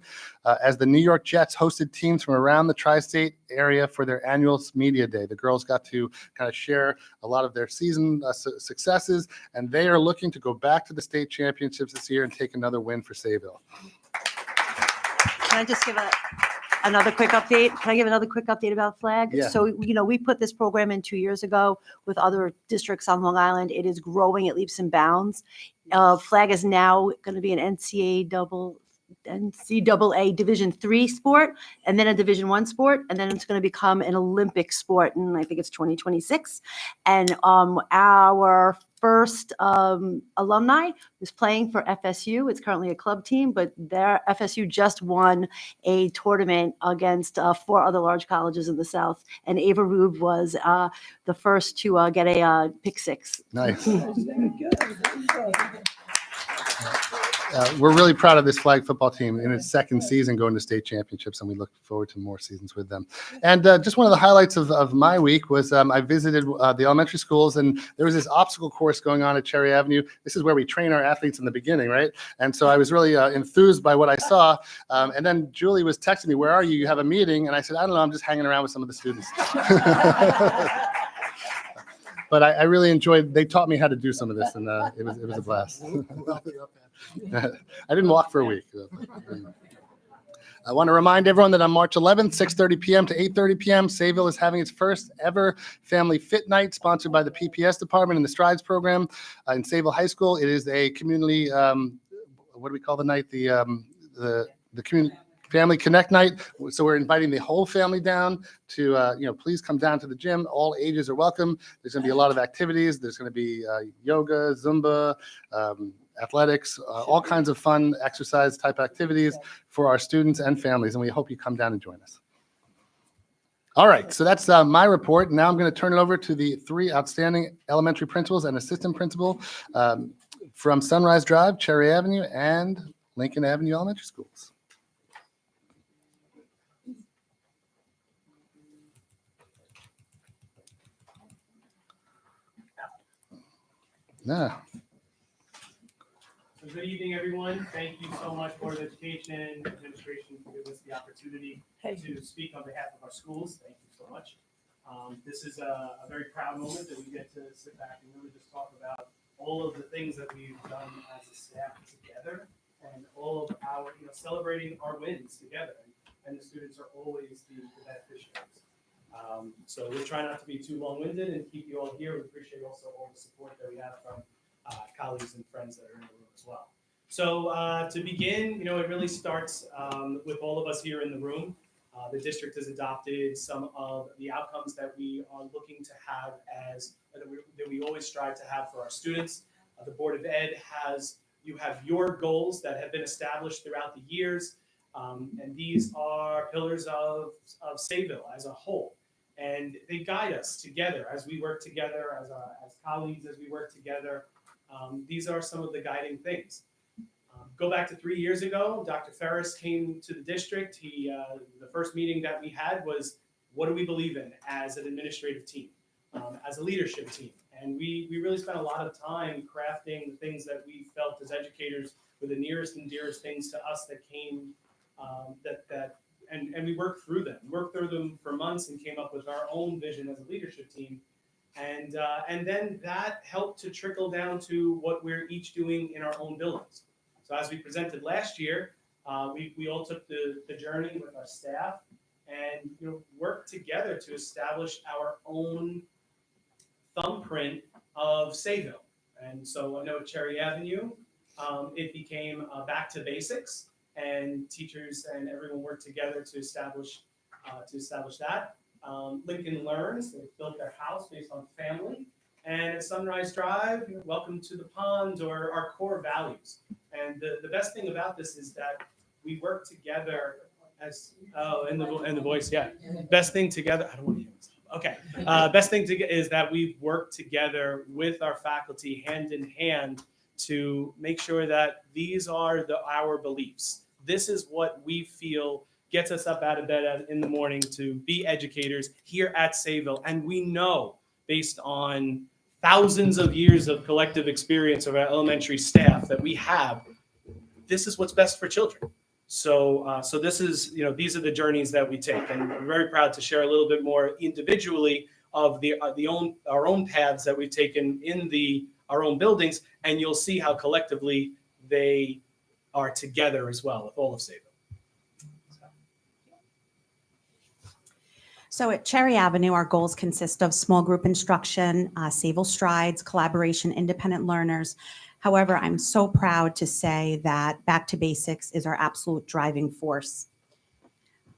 as the New York Jets hosted teams from around the tri-state area for their annual media day. The girls got to kind of share a lot of their season successes, and they are looking to go back to the state championships this year and take another win for Sayville. Can I just give another quick update? Can I give another quick update about flag? Yeah. So, we put this program in 2 years ago with other districts on Long Island. It is growing at leaps and bounds. Flag is now going to be an NCAA Division III sport, and then a Division I sport, and then it's going to become an Olympic sport, and I think it's 2026. And our first alumni is playing for FSU. It's currently a club team, but their FSU just won a tournament against 4 other large colleges in the South, and Ava Rube was the first to get a pick 6. Nice. We're really proud of this flag football team in its second season going to state championships, and we look forward to more seasons with them. And just one of the highlights of my week was I visited the elementary schools, and there was this obstacle course going on at Cherry Avenue. This is where we train our athletes in the beginning, right? And so I was really enthused by what I saw. And then Julie was texting me, "Where are you? You have a meeting?" And I said, "I don't know. I'm just hanging around with some of the students." But I really enjoyed. They taught me how to do some of this, and it was a blast. I didn't walk for a week. I want to remind everyone that on March 11th, 6:30 p.m. to 8:30 p.m., Sayville is having its first ever Family Fit Night, sponsored by the PPS department and the Strides program in Sayville High School. It is a community. What do we call the night? The community. Family Connect Night. So we're inviting the whole family down to, please come down to the gym. All ages are welcome. There's going to be a lot of activities. There's going to be yoga, Zumba, athletics, all kinds of fun exercise type activities for our students and families. And we hope you come down and join us. All right, so that's my report. Now I'm going to turn it over to the 3 outstanding elementary principals and assistant principal from Sunrise Drive, Cherry Avenue, and Lincoln Avenue Elementary Schools. Yeah. Good evening, everyone. Thank you so much, Board of Education Administration, for giving us the opportunity to speak on behalf of our schools. Thank you so much. This is a very proud moment that we get to sit back and really just talk about all of the things that we've done as a staff together, and all of our, celebrating our wins together. And the students are always the beneficiaries. So we'll try not to be too long-winded and keep you all here. We appreciate also all the support that we have from colleagues and friends that are in the room as well. So to begin, it really starts with all of us here in the room. The district has adopted some of the outcomes that we are looking to have that we always strive to have for our students. The Board of Ed you have your goals that have been established throughout the years. And these are pillars of Sayville as a whole. And they guide us together as we work together, as colleagues, as we work together. These are some of the guiding things. Go back to 3 years ago, Dr. Ferris came to the district. The first meeting that we had was, what do we believe in as an administrative team, as a leadership team? And we really spent a lot of time crafting the things that we felt as educators were the nearest and dearest things to us that came, and we worked through them. We worked through them for months and came up with our own vision as a leadership team. And then that helped to trickle down to what we're each doing in our own buildings. So as we presented last year, we all took the journey with our staff and worked together to establish our own thumbprint of Sayville. And so I know at Cherry Avenue, it became back to basics, and teachers and everyone worked together to establish that. Lincoln Learns, they built their house based on family. And at Sunrise Drive, welcome to the pond, or our core values. And the best thing about this is that we work together as, and the voice, yeah. Best thing together, I don't want to hear this. Okay. Best thing is that we've worked together with our faculty hand in hand to make sure that these are our beliefs. This is what we feel gets us up out of bed in the morning to be educators here at Sayville. And we know, based on thousands of years of collective experience of our elementary staff, that we have, this is what's best for children. So, so this is, these are the journeys that we take, and we're very proud to share a little bit more individually of our own paths that we've taken in our own buildings, and you'll see how collectively they are together as well with all of Sayville. So at Cherry Avenue, our goals consist of small group instruction, Sayville Strides, collaboration, independent learners. However, I'm so proud to say that Back to Basics is our absolute driving force.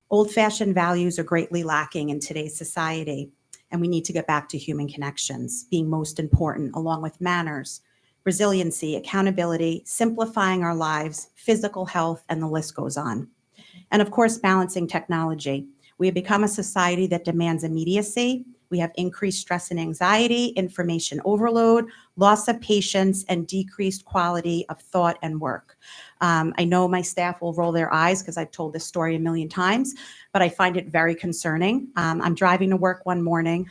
Old-fashioned values are greatly lacking in today's society, and we need to get back to human connections being most important, along with manners, resiliency, accountability, simplifying our lives, physical health, and the list goes on. And of course, balancing technology. We have become a society that demands immediacy. We have increased stress and anxiety, information overload, loss of patience, and decreased quality of thought and work. I know my staff will roll their eyes because I've told this story a million times, but I find it very concerning. I'm driving to work one morning,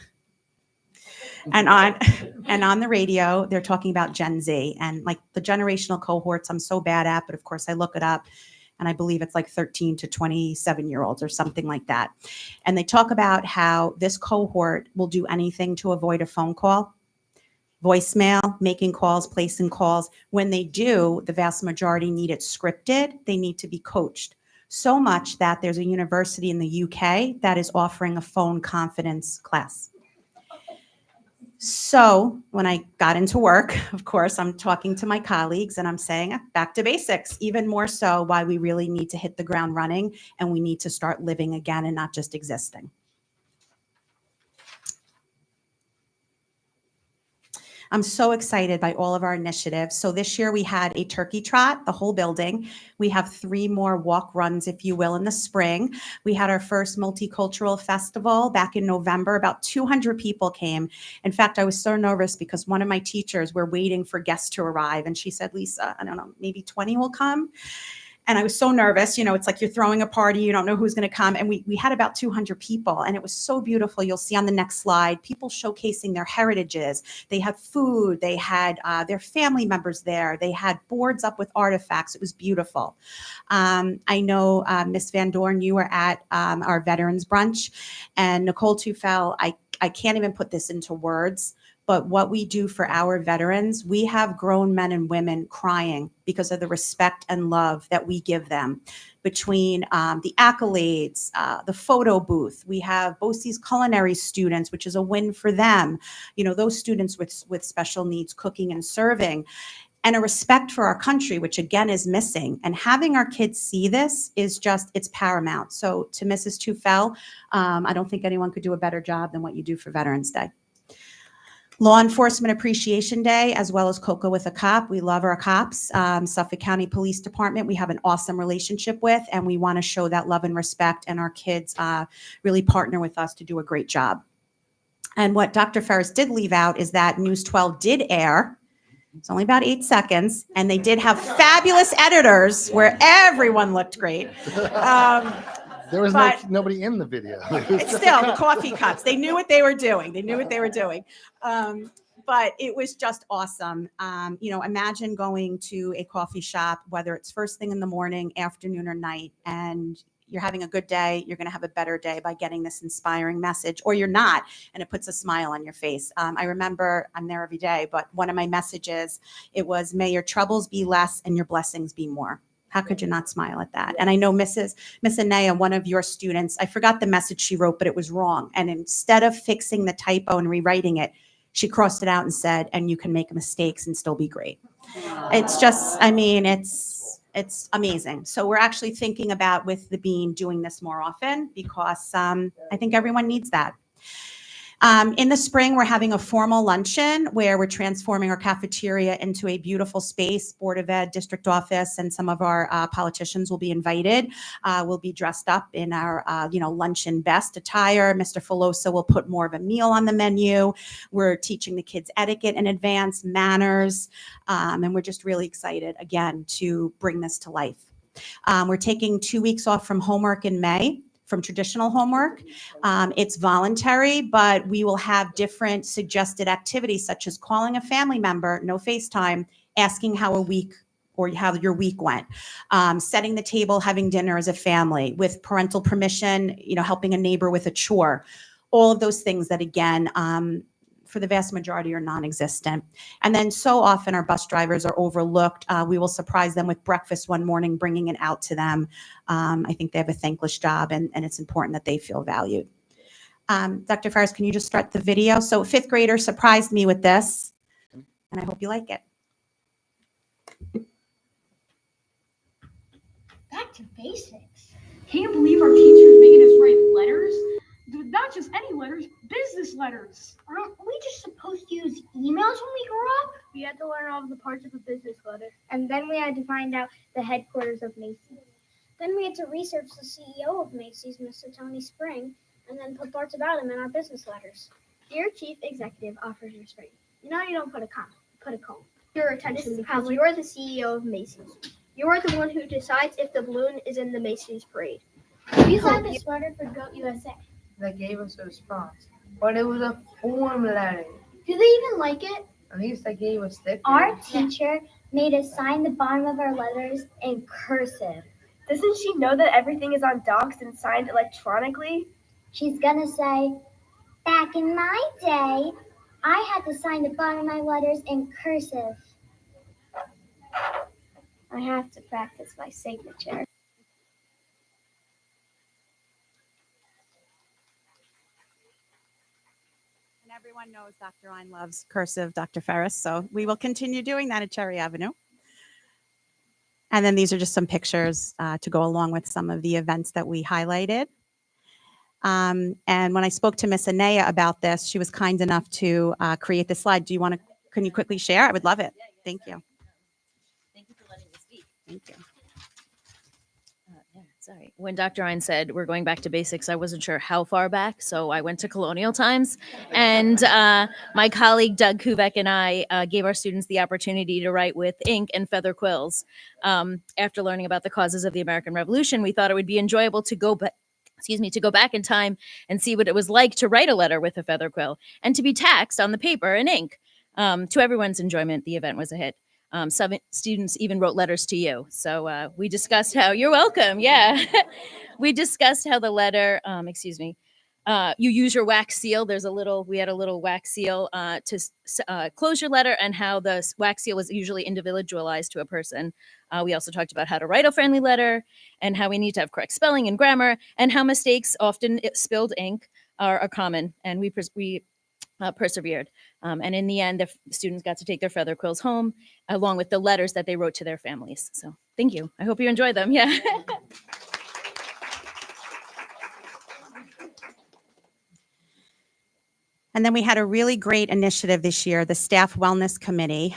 and on the radio, they're talking about Gen Z and like the generational cohorts I'm so bad at, but of course I look it up. And I believe it's like 13 to 27-year-olds or something like that. And they talk about how this cohort will do anything to avoid a phone call, voicemail, making calls, placing calls. When they do, the vast majority need it scripted. They need to be coached. So much that there's a university in the UK that is offering a phone confidence class. So when I got into work, of course, I'm talking to my colleagues and I'm saying back to basics, even more so why we really need to hit the ground running and we need to start living again and not just existing. I'm so excited by all of our initiatives. So this year we had a turkey trot, the whole building. We have 3 more walk runs, if you will, in the spring. We had our first multicultural festival back in November. About 200 people came. In fact, I was so nervous because one of my teachers were waiting for guests to arrive. And she said, Lisa, I don't know, maybe 20 will come. And I was so nervous, it's like you're throwing a party, you don't know who's going to come. And we had about 200 people and it was so beautiful. You'll see on the next slide, people showcasing their heritages. They had food, they had their family members there. They had boards up with artifacts. It was beautiful. I know Miss Van Dorn, you were at our Veterans Brunch, and Nicole Tufel, I can't even put this into words. But what we do for our veterans, we have grown men and women crying because of the respect and love that we give them. Between the accolades, the photo booth, we have BOCES culinary students, which is a win for them. Those students with special needs, cooking and serving, and a respect for our country, which again is missing. And having our kids see this is it's paramount. So to Mrs. Tufel, I don't think anyone could do a better job than what you do for Veterans Day. Law Enforcement Appreciation Day, as well as Cocoa with a Cop. We love our cops. Suffolk County Police Department, we have an awesome relationship with, and we want to show that love and respect, and our kids really partner with us to do a great job. And what Dr. Ferris did leave out is that News 12 did air. It's only about 8 seconds, and they did have fabulous editors where everyone looked great. There was nobody in the video. Still, the coffee cups. They knew what they were doing. But it was just awesome. Imagine going to a coffee shop, whether it's first thing in the morning, afternoon, or night, and you're having a good day. You're going to have a better day by getting this inspiring message, or you're not, and it puts a smile on your face. I remember, I'm there every day, but one of my messages, it was, may your troubles be less and your blessings be more. How could you not smile at that? And I know Miss Anaya, one of your students, I forgot the message she wrote, but it was wrong. And instead of fixing the typo and rewriting it, she crossed it out and said, and you can make mistakes and still be great. It's just, it's amazing. So we're actually thinking about, with the Bean, doing this more often because I think everyone needs that. In the spring, we're having a formal luncheon where we're transforming our cafeteria into a beautiful space. Board of Ed, district office, and some of our politicians will be invited. We'll be dressed up in our, luncheon best attire. Mr. Filosa will put more of a meal on the menu. We're teaching the kids etiquette in advance, manners, and we're just really excited, again, to bring this to life. We're taking 2 weeks off from homework in May, from traditional homework. It's voluntary, but we will have different suggested activities such as calling a family member, no FaceTime, asking how a week or how your week went, setting the table, having dinner as a family with parental permission, helping a neighbor with a chore, all of those things that again, for the vast majority are non-existent. And then so often our bus drivers are overlooked. We will surprise them with breakfast one morning, bringing it out to them. I think they have a thankless job and it's important that they feel valued. Dr. Ferris, can you just start the video? So 5th grader surprised me with this and I hope you like it. Back to basics. Can you believe our teacher's making us write letters? Not just any letters, business letters. Aren't we just supposed to use emails when we grow up? We had to learn all the parts of a business letter. And then we had to find out the headquarters of Macy's. Then we had to research the CEO of Macy's, Mr. Tony Spring, and then put parts about him in our business letters. Dear Chief Executive Officer Spring, you don't put a comma, put a colon. Your attention because you're the CEO of Macy's. You are the one who decides if the balloon is in the Macy's parade. We signed this letter for Goat USA. They gave us a response, but it was a form letter. Do they even like it? At least they gave us stickers. Our teacher made us sign the bottom of our letters in cursive. Doesn't she know that everything is on docs and signed electronically? She's gonna say, back in my day, I had to sign the bottom of my letters in cursive. I have to practice my signature. Everyone knows Dr. Ryan loves cursive, Dr. Ferris, so we will continue doing that at Cherry Avenue. And then these are just some pictures to go along with some of the events that we highlighted. And when I spoke to Miss Anea about this, she was kind enough to create this slide. Can you quickly share? I would love it. Thank you. Thank you for letting me speak. Thank you. Sorry. When Dr. Ryan said we're going back to basics, I wasn't sure how far back, so I went to colonial times. And my colleague Doug Kubek and I gave our students the opportunity to write with ink and feather quills. After learning about the causes of the American Revolution, we thought it would be enjoyable to go back in time and see what it was like to write a letter with a feather quill and to be taxed on the paper in ink. To everyone's enjoyment, the event was a hit. Some students even wrote letters to you. So we discussed how, you're welcome, yeah. We discussed how the letter, you use your wax seal. We had a little wax seal to close your letter and how the wax seal was usually individualized to a person. We also talked about how to write a friendly letter and how we need to have correct spelling and grammar and how mistakes, often spilled ink, are common. And we persevered. And in the end, the students got to take their feather quills home along with the letters that they wrote to their families. So thank you. I hope you enjoy them. Yeah. And then we had a really great initiative this year, the Staff Wellness Committee,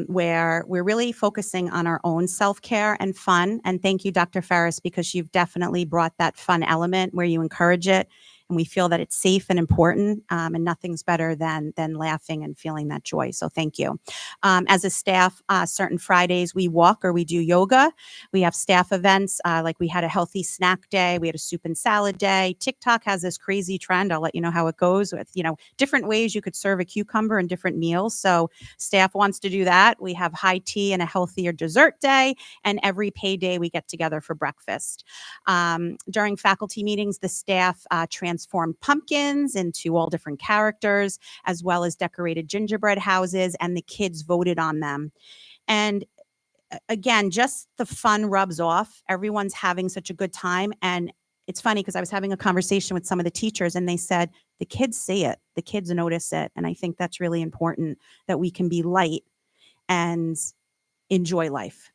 where we're really focusing on our own self-care and fun. And thank you, Dr. Ferris, because you've definitely brought that fun element where you encourage it. And we feel that it's safe and important, and nothing's better than laughing and feeling that joy. So thank you. As a staff, certain Fridays we walk or we do yoga. We have staff events, like we had a healthy snack day. We had a soup and salad day. TikTok has this crazy trend. I'll let you know how it goes with, different ways you could serve a cucumber in different meals. So staff wants to do that. We have high tea and a healthier dessert day. And every payday we get together for breakfast. During faculty meetings, the staff transformed pumpkins into all different characters, as well as decorated gingerbread houses, and the kids voted on them. And again, just the fun rubs off. Everyone's having such a good time. And it's funny because I was having a conversation with some of the teachers and they said, the kids see it, the kids notice it. And I think that's really important, that we can be light and enjoy life.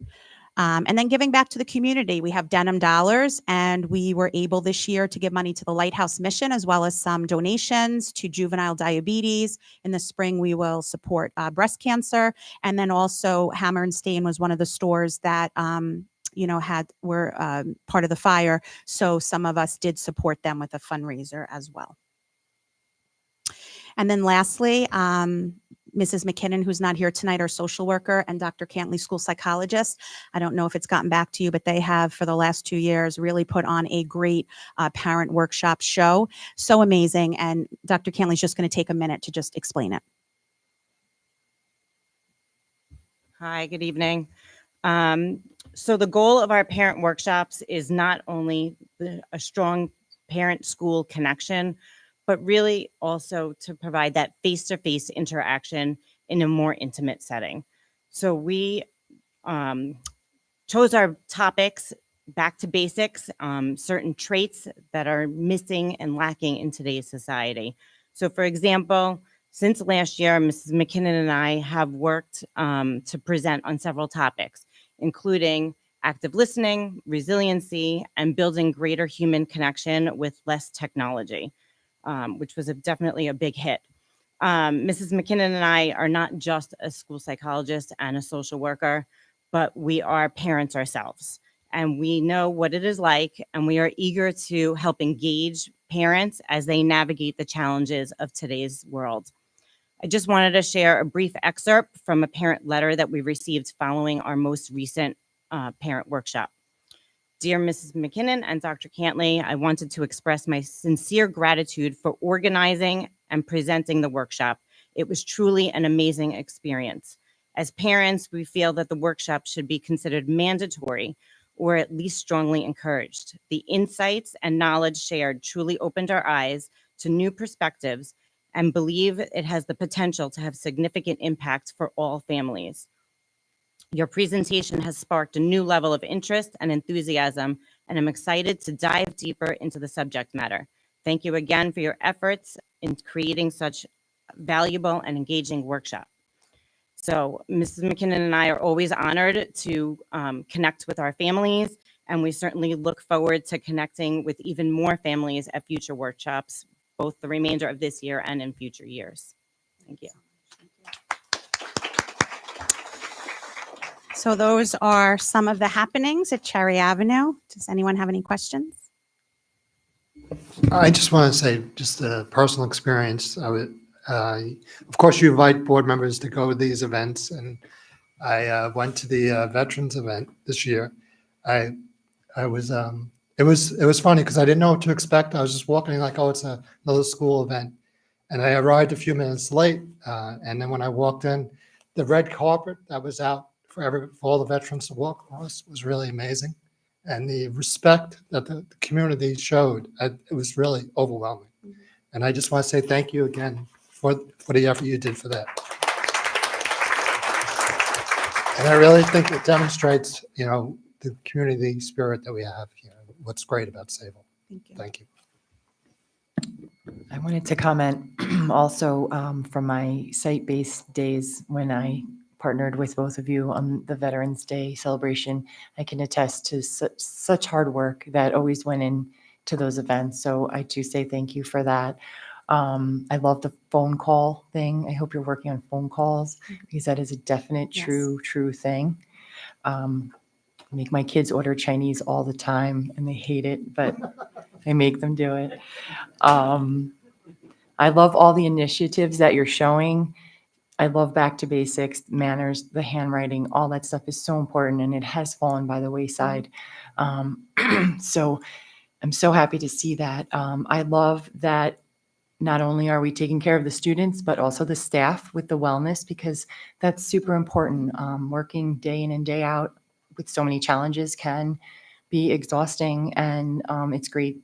And then giving back to the community, we have Denim Dollars, and we were able this year to give money to the Lighthouse Mission, as well as some donations to juvenile diabetes. In the spring, we will support breast cancer. And then also Hammer and Stain was one of the stores that, were part of the fire. So some of us did support them with a fundraiser as well. And then lastly, Mrs. McKinnon, who's not here tonight, our social worker, and Dr. Cantley, school psychologist. I don't know if it's gotten back to you, but they have, for the last 2 years, really put on a great parent workshop show. So amazing. And Dr. Cantley's just going to take a minute to just explain it. Hi, good evening. So the goal of our parent workshops is not only a strong parent-school connection, but really also to provide that face-to-face interaction in a more intimate setting. So we chose our topics back to basics, certain traits that are missing and lacking in today's society. So for example, since last year, Mrs. McKinnon and I have worked to present on several topics, including active listening, resiliency, and building greater human connection with less technology, which was definitely a big hit. Mrs. McKinnon and I are not just a school psychologist and a social worker, but we are parents ourselves. And we know what it is like, and we are eager to help engage parents as they navigate the challenges of today's world. I just wanted to share a brief excerpt from a parent letter that we received following our most recent parent workshop. Dear Mrs. McKinnon and Dr. Cantley, I wanted to express my sincere gratitude for organizing and presenting the workshop. It was truly an amazing experience. As parents, we feel that the workshop should be considered mandatory or at least strongly encouraged. The insights and knowledge shared truly opened our eyes to new perspectives and believe it has the potential to have significant impact for all families. Your presentation has sparked a new level of interest and enthusiasm, and I'm excited to dive deeper into the subject matter. Thank you again for your efforts in creating such valuable and engaging workshop. So Mrs. McKinnon and I are always honored to connect with our families, and we certainly look forward to connecting with even more families at future workshops, both the remainder of this year and in future years. Thank you. So those are some of the happenings at Cherry Avenue. Does anyone have any questions? I just want to say, just a personal experience. Of course, you invite board members to go to these events, and I went to the veterans event this year. It was funny because I didn't know what to expect. I was just walking like, oh, it's another school event, and I arrived a few minutes late. And then when I walked in, the red carpet that was out for all the veterans to walk across was really amazing. And the respect that the community showed, it was really overwhelming. And I just want to say thank you again for the effort you did for that. And I really think it demonstrates, the community spirit that we have here. What's great about Sayville. Thank you. Thank you. I wanted to comment also from my site-based days when I partnered with both of you on the Veterans Day celebration. I can attest to such hard work that always went into those events. So I do say thank you for that. I love the phone call thing. I hope you're working on phone calls because that is a definite, true thing. I make my kids order Chinese all the time and they hate it, but I make them do it. I love all the initiatives that you're showing. I love back to basics, manners, the handwriting, all that stuff is so important and it has fallen by the wayside. So I'm so happy to see that. I love that not only are we taking care of the students, but also the staff with the wellness, because that's super important. Working day in and day out with so many challenges can be exhausting, and it's great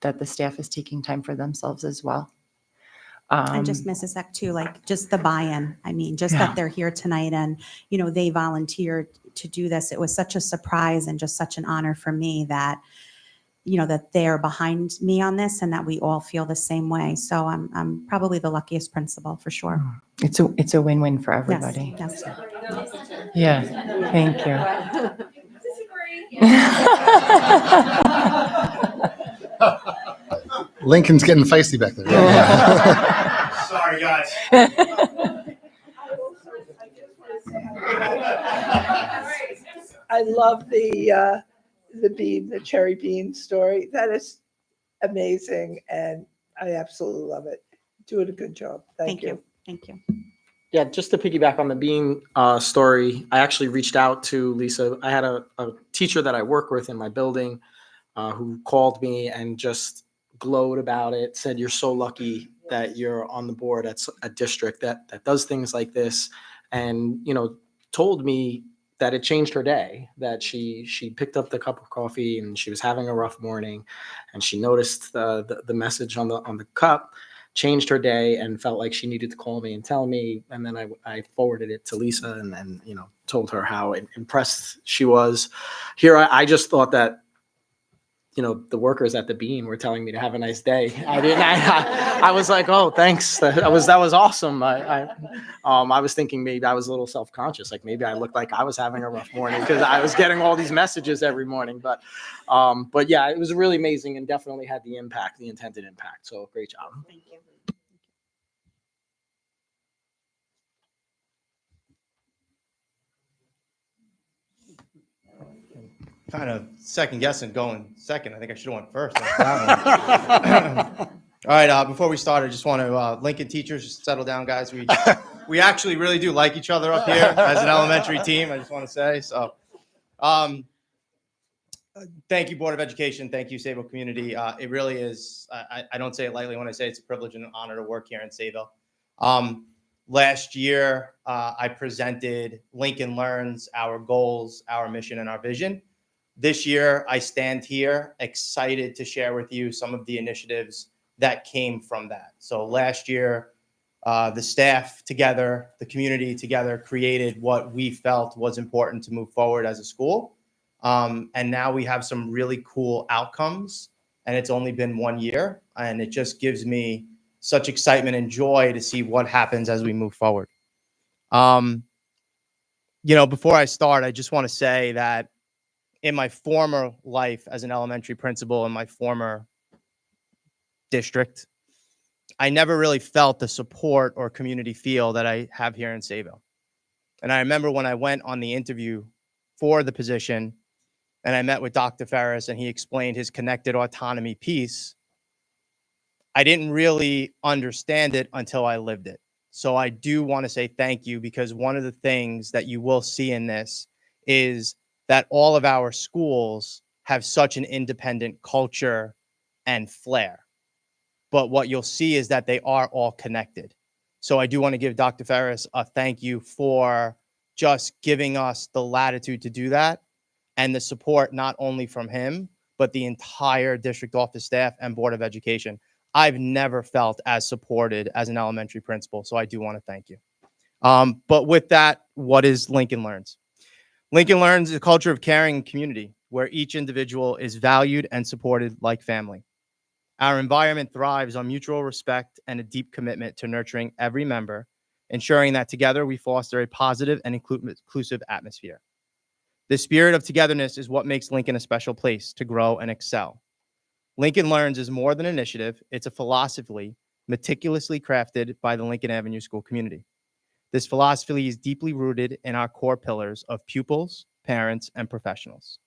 that the staff is taking time for themselves as well. And just Mrs. Eck too, like just the buy-in. I mean, just that they're here tonight and, they volunteered to do this. It was such a surprise and just such an honor for me that, that they're behind me on this and that we all feel the same way. So I'm probably the luckiest principal for sure. It's a win-win for everybody. Yes. Yeah, thank you. Lincoln's getting feisty back there. Sorry, guys. I love the cherry bean story. That is amazing, and I absolutely love it. Doing a good job. Thank you. Thank you. Yeah, just to piggyback on the Bean story, I actually reached out to Lisa. I had a teacher that I work with in my building who called me and just glowed about it, said, "You're so lucky that you're on the board at a district that does things like this," and, you know, told me that it changed her day, that she picked up the cup of coffee and she was having a rough morning, and she noticed the message on the cup, changed her day, and felt like she needed to call me and tell me. And then I forwarded it to Lisa and then, you know, told her how impressed she was. Here, I just thought that, you know, the workers at the Bean were telling me to have a nice day. I was like, oh, thanks. That was awesome. I was thinking maybe I was a little self-conscious, like maybe I looked like I was having a rough morning because I was getting all these messages every morning. But yeah, it was really amazing and definitely had the intended impact. So great job. Thank you. Kind of second guessing going second. I think I should have went first. All right. Before we start, I just want to Lincoln teachers, just settle down, guys. We actually really do like each other up here as an elementary team. I just want to say so. Thank you, Board of Education. Thank you, Sayville community. It really is. I don't say it lightly when I say it's a privilege and an honor to work here in Sayville. Last year, I presented Lincoln Learns, our goals, our mission, and our vision. This year, I stand here excited to share with you some of the initiatives that came from that. So last year, the staff together, the community together created what we felt was important to move forward as a school. And now we have some really cool outcomes, and it's only been 1 year, and it just gives me such excitement and joy to see what happens as we move forward. You know, before I start, I just want to say that in my former life as an elementary principal in my former district, I never really felt the support or community feel that I have here in Sayville. And I remember when I went on the interview for the position and I met with Dr. Ferris and he explained his connected autonomy piece, I didn't really understand it until I lived it. So I do want to say thank you, because one of the things that you will see in this is that all of our schools have such an independent culture and flair. But what you'll see is that they are all connected. So I do want to give Dr. Ferris a thank you for just giving us the latitude to do that, and the support not only from him, but the entire district office staff and Board of Education. I've never felt as supported as an elementary principal, so I do want to thank you. But with that, what is Lincoln Learns? Lincoln Learns is a culture of caring and community where each individual is valued and supported like family. Our environment thrives on mutual respect and a deep commitment to nurturing every member, ensuring that together we foster a positive and inclusive atmosphere. The spirit of togetherness is what makes Lincoln a special place to grow and excel. Lincoln Learns is more than an initiative. It's a philosophy meticulously crafted by the Lincoln Avenue School community. This philosophy is deeply rooted in our core pillars of pupils, parents, and professionals.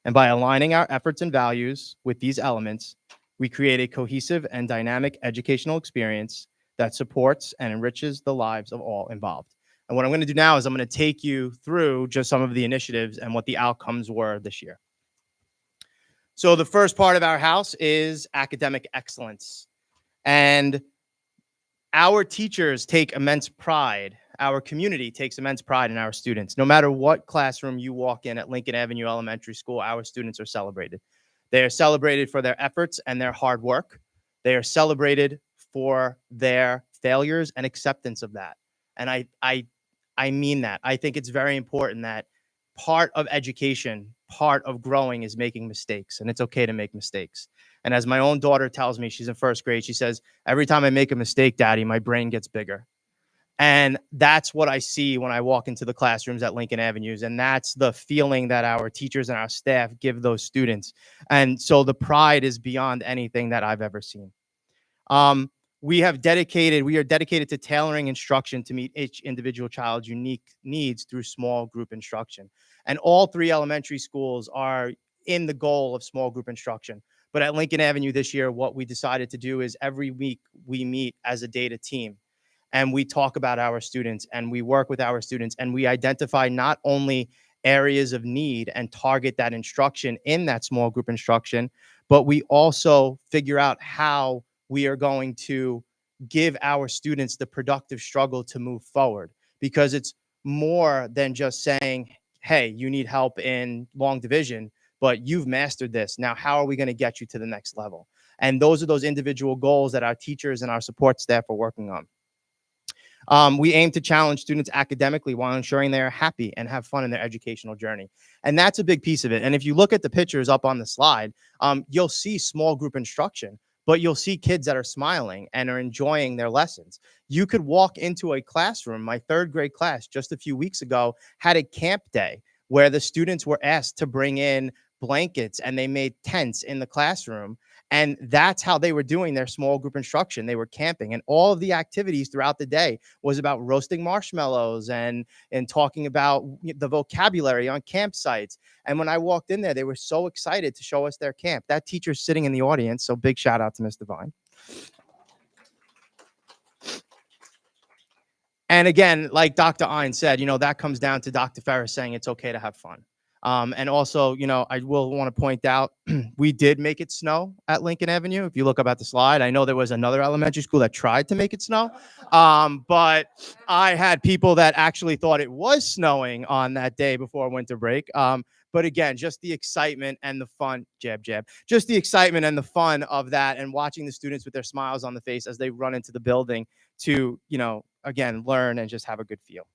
And by aligning our efforts and values with these elements, we create a cohesive and dynamic educational experience that supports and enriches the lives of all involved. And what I'm going to do now is I'm going to take you through just some of the initiatives and what the outcomes were this year. So the first part of our house is academic excellence. And our teachers take immense pride. Our community takes immense pride in our students. No matter what classroom you walk in at Lincoln Avenue Elementary School, our students are celebrated. They are celebrated for their efforts and their hard work. They are celebrated for their failures and acceptance of that. And I mean that. I think it's very important that part of education, part of growing is making mistakes, and it's okay to make mistakes. And as my own daughter tells me, she's in first grade, she says, every time I make a mistake, Daddy, my brain gets bigger. And that's what I see when I walk into the classrooms at Lincoln Avenues. And that's the feeling that our teachers and our staff give those students. And so the pride is beyond anything that I've ever seen. We are dedicated to tailoring instruction to meet each individual child's unique needs through small group instruction. And all 3 elementary schools are in the goal of small group instruction. But at Lincoln Avenue this year, what we decided to do is every week we meet as a data team. and we talk about our students and we work with our students and we identify not only areas of need and target that instruction in that small group instruction, but we also figure out how we are going to give our students the productive struggle to move forward, because it's more than just saying, hey, you need help in long division, but you've mastered this. Now, how are we going to get you to the next level? And those are those individual goals that our teachers and our support staff are working on. We aim to challenge students academically while ensuring they are happy and have fun in their educational journey. And that's a big piece of it. And if you look at the pictures up on the slide, you'll see small group instruction, but you'll see kids that are smiling and are enjoying their lessons. You could walk into a classroom. My third grade class just a few weeks ago had a camp day where the students were asked to bring in blankets and they made tents in the classroom. And that's how they were doing their small group instruction. They were camping, and all of the activities throughout the day was about roasting marshmallows and talking about the vocabulary on campsites. And when I walked in there, they were so excited to show us their camp. That teacher's sitting in the audience, so big shout out to Ms. Devine. And again, like Dr. Ein said, that comes down to Dr. Ferris saying it's okay to have fun. And also, I will want to point out, we did make it snow at Lincoln Avenue. If you look up at the slide, I know there was another elementary school that tried to make it snow. But I had people that actually thought it was snowing on that day before winter break. But again, just the excitement and the fun, just the excitement and the fun of that, and watching the students with their smiles on the face as they run into the building to, again, learn and just have a good feel.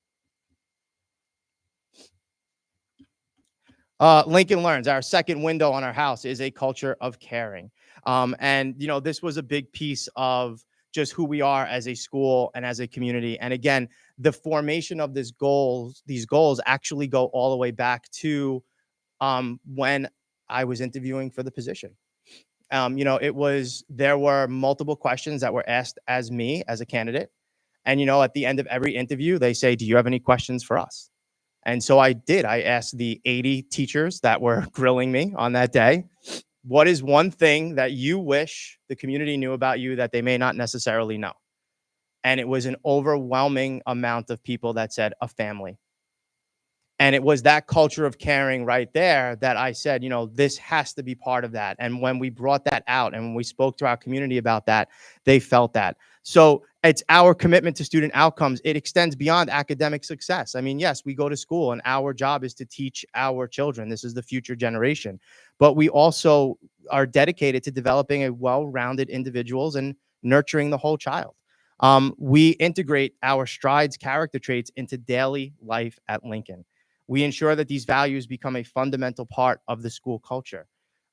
Lincoln Learns, our second window on our house, is a culture of caring. And, this was a big piece of just who we are as a school and as a community. And again, the formation of these goals actually go all the way back to when I was interviewing for the position. There were multiple questions that were asked as me as a candidate. And, at the end of every interview, they say, do you have any questions for us? And so I did. I asked the 80 teachers that were grilling me on that day, what is one thing that you wish the community knew about you that they may not necessarily know? And it was an overwhelming amount of people that said a family. And it was that culture of caring right there that I said, this has to be part of that. And when we brought that out and when we spoke to our community about that, they felt that. So it's our commitment to student outcomes. It extends beyond academic success. I mean, yes, we go to school and our job is to teach our children. This is the future generation. But we also are dedicated to developing a well-rounded individuals and nurturing the whole child. We integrate our strides character traits into daily life at Lincoln. We ensure that these values become a fundamental part of the school culture.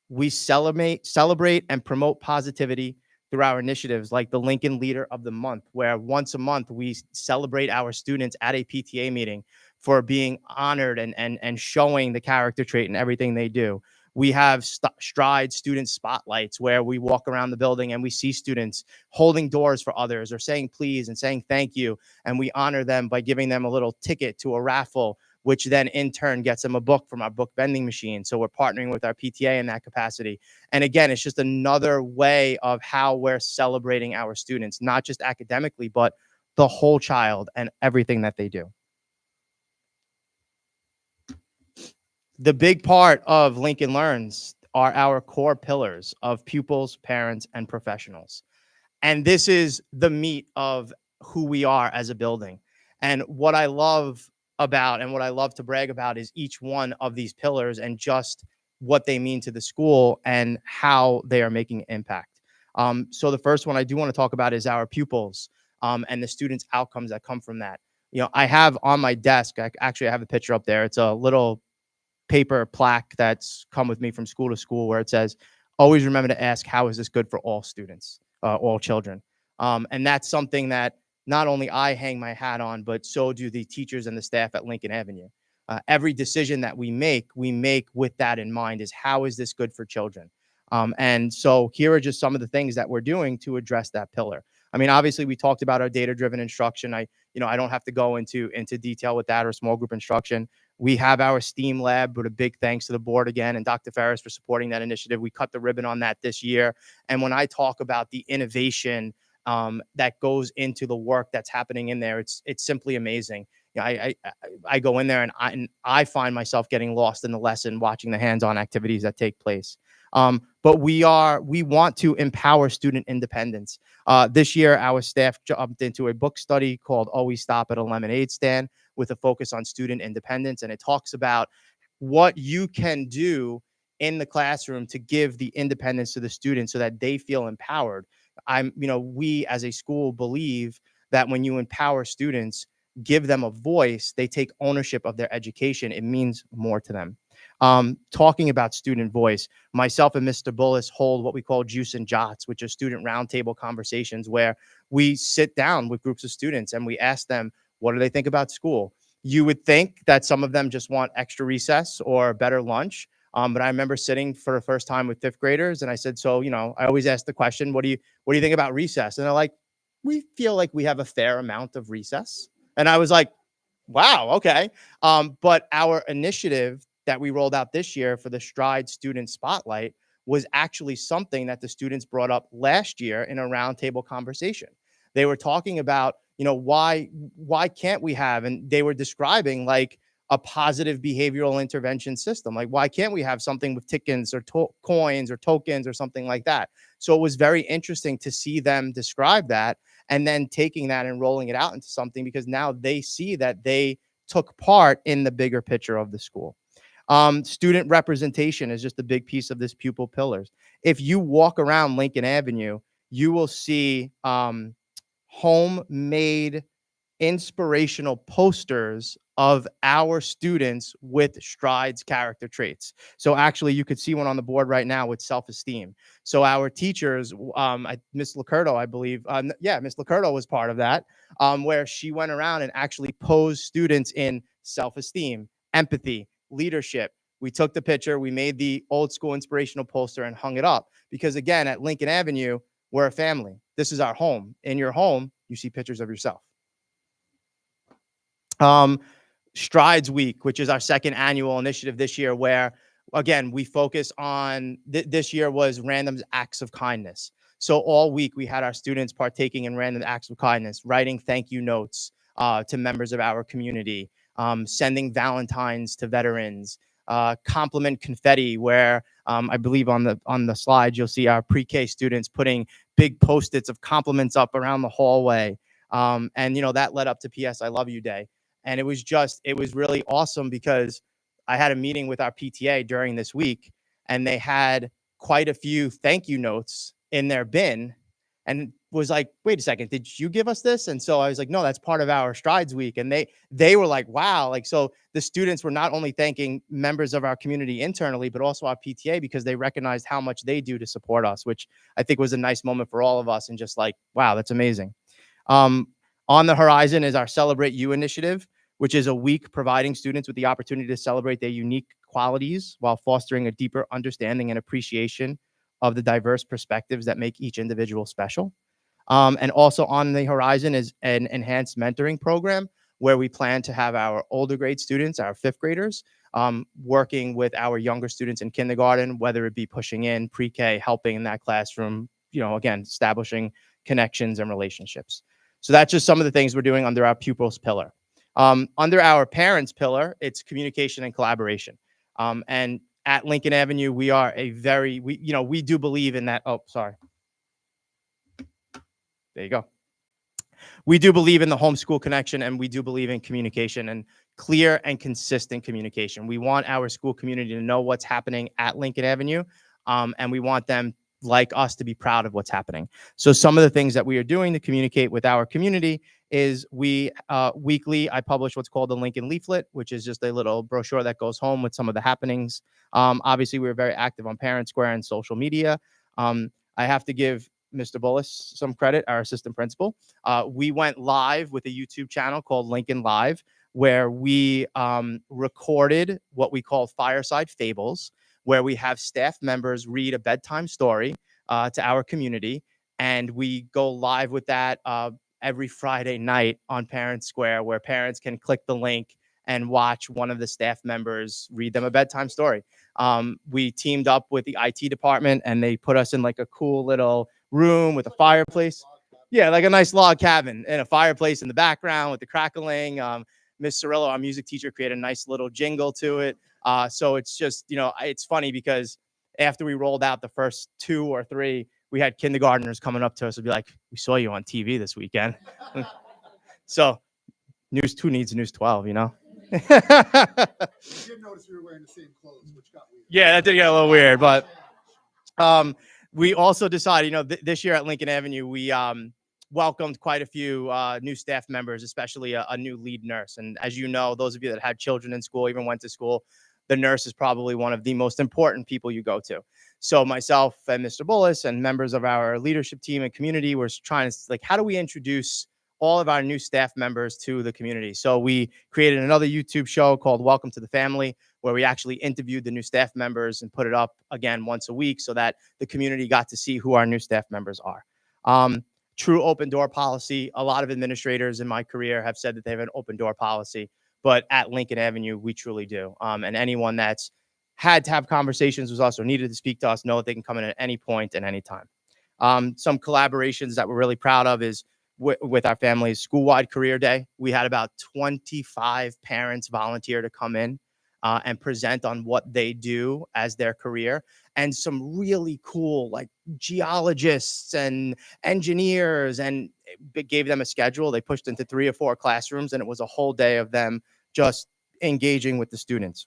We celebrate and promote positivity through our initiatives like the Lincoln Leader of the Month, where once a month we celebrate our students at a PTA meeting for being honored and showing the character trait in everything they do. We have Stride student spotlights where we walk around the building and we see students holding doors for others or saying please and saying thank you. And we honor them by giving them a little ticket to a raffle, which then in turn gets them a book from our book vending machine. So we're partnering with our PTA in that capacity. And again, it's just another way of how we're celebrating our students, not just academically, but the whole child and everything that they do. The big part of Lincoln Learns are our core pillars of pupils, parents, and professionals. And this is the meat of who we are as a building. And what I love about and what I love to brag about is each one of these pillars and just what they mean to the school and how they are making impact. So the first one I do want to talk about is our pupils and the students' outcomes that come from that. I have on my desk, I have a picture up there. It's a little paper plaque that's come with me from school to school where it says, always remember to ask, how is this good for all students, all children? And that's something that not only I hang my hat on, but so do the teachers and the staff at Lincoln Avenue. Every decision that we make with that in mind is how is this good for children? And so here are just some of the things that we're doing to address that pillar. I mean, obviously we talked about our data-driven instruction. I don't have to go into detail with that or small group instruction. We have our STEAM lab, but a big thanks to the board again and Dr. Ferris for supporting that initiative. We cut the ribbon on that this year. And when I talk about the innovation that goes into the work that's happening in there. It's simply amazing. You know, I go in there and I find myself getting lost in the lesson, watching the hands-on activities that take place. But we want to empower student independence. This year, our staff jumped into a book study called Always Stop at a Lemonade Stand with a focus on student independence. And it talks about what you can do in the classroom to give the independence to the students so that they feel empowered. We as a school believe that when you empower students, give them a voice, they take ownership of their education, it means more to them. Talking about student voice, myself and Mr. Bullis hold what we call Juice and Jots, which are student roundtable conversations where we sit down with groups of students and we ask them, what do they think about school? You would think that some of them just want extra recess or better lunch. But I remember sitting for the first time with fifth graders and I said, so, I always ask the question, what do you think about recess? And they're like, we feel like we have a fair amount of recess. And I was like, wow, okay. But our initiative that we rolled out this year for the Stride Student Spotlight was actually something that the students brought up last year in a roundtable conversation. They were talking about, why can't we have, and they were describing like a positive behavioral intervention system. Like, why can't we have something with tickets or coins or tokens or something like that? So it was very interesting to see them describe that and then taking that and rolling it out into something, because now they see that they took part in the bigger picture of the school. Student representation is just a big piece of this pupil pillars. If you walk around Lincoln Avenue, you will see homemade inspirational posters of our students with Stride's character traits. So actually you could see one on the board right now with self-esteem. So our teachers, Miss Lacurto, I believe, Miss Lacurto was part of that, where she went around and actually posed students in self-esteem, empathy, leadership. We took the picture, we made the old school inspirational poster and hung it up, because again, at Lincoln Avenue, we're a family. This is our home. In your home, you see pictures of yourself. Strides Week, which is our second annual initiative this year, where again, we focus on, this year was random acts of kindness. So all week we had our students partaking in random acts of kindness, writing thank you notes to members of our community, sending Valentines to veterans, compliment confetti, where I believe on the slide, you'll see our pre-K students putting big Post-its of compliments up around the hallway. And that led up to PS I Love You Day. And it was really awesome, because I had a meeting with our PTA during this week, and they had quite a few thank you notes in their bin, and was like, wait a second, did you give us this? And so I was like, no, that's part of our Strides Week. And they were like, wow. Like, so the students were not only thanking members of our community internally, but also our PTA, because they recognized how much they do to support us, which I think was a nice moment for all of us. And just like, wow, that's amazing. On the horizon is our Celebrate You initiative, which is a week providing students with the opportunity to celebrate their unique qualities while fostering a deeper understanding and appreciation of the diverse perspectives that make each individual special. And also on the horizon is an enhanced mentoring program, where we plan to have our older grade students, our fifth graders, working with our younger students in kindergarten, whether it be pushing in pre-K, helping in that classroom, again, establishing connections and relationships. So that's just some of the things we're doing under our pupils pillar. Under our parents pillar, it's communication and collaboration. And at Lincoln Avenue, we are we do believe in that. Oh, sorry. There you go. We do believe in the homeschool connection, and we do believe in communication and clear and consistent communication. We want our school community to know what's happening at Lincoln Avenue, and we want them, like us, to be proud of what's happening. So some of the things that we are doing to communicate with our community is weekly, I publish what's called the Lincoln Leaflet, which is just a little brochure that goes home with some of the happenings. Obviously, we're very active on Parent Square and social media. I have to give Mr. Bullis some credit, our assistant principal. We went live with a YouTube channel called Lincoln Live, where we recorded what we call Fireside Fables, where we have staff members read a bedtime story to our community. And we go live with that every Friday night on Parent Square, where parents can click the link and watch one of the staff members read them a bedtime story. We teamed up with the IT department, and they put us in like a cool little room with a fireplace. Yeah, like a nice log cabin and a fireplace in the background with the crackling. Miss Cirillo, our music teacher, created a nice little jingle to it. So it's just, it's funny because after we rolled out the first 2 or 3, we had kindergartners coming up to us and be like, "We saw you on TV this weekend." So News 2 needs News 12, I did notice we were wearing the same clothes, which got weird. Yeah, that did get a little weird, but we also decided, this year at Lincoln Avenue, we welcomed quite a few new staff members, especially a new lead nurse. And as you know, those of you that had children in school, even went to school, the nurse is probably one of the most important people you go to. So myself and Mr. Bullis and members of our leadership team and community were trying to, how do we introduce all of our new staff members to the community? So we created another YouTube show called Welcome to the Family, where we actually interviewed the new staff members and put it up again once a week so that the community got to see who our new staff members are. True open door policy. A lot of administrators in my career have said that they have an open door policy, but at Lincoln Avenue, we truly do. And anyone that's had to have conversations with us or needed to speak to us know that they can come in at any point and any time. Some collaborations that we're really proud of is with our family's school-wide career day. We had about 25 parents volunteer to come in and present on what they do as their career. And some really cool, geologists and engineers, and it gave them a schedule. They pushed into 3 or 4 classrooms, and it was a whole day of them just engaging with the students.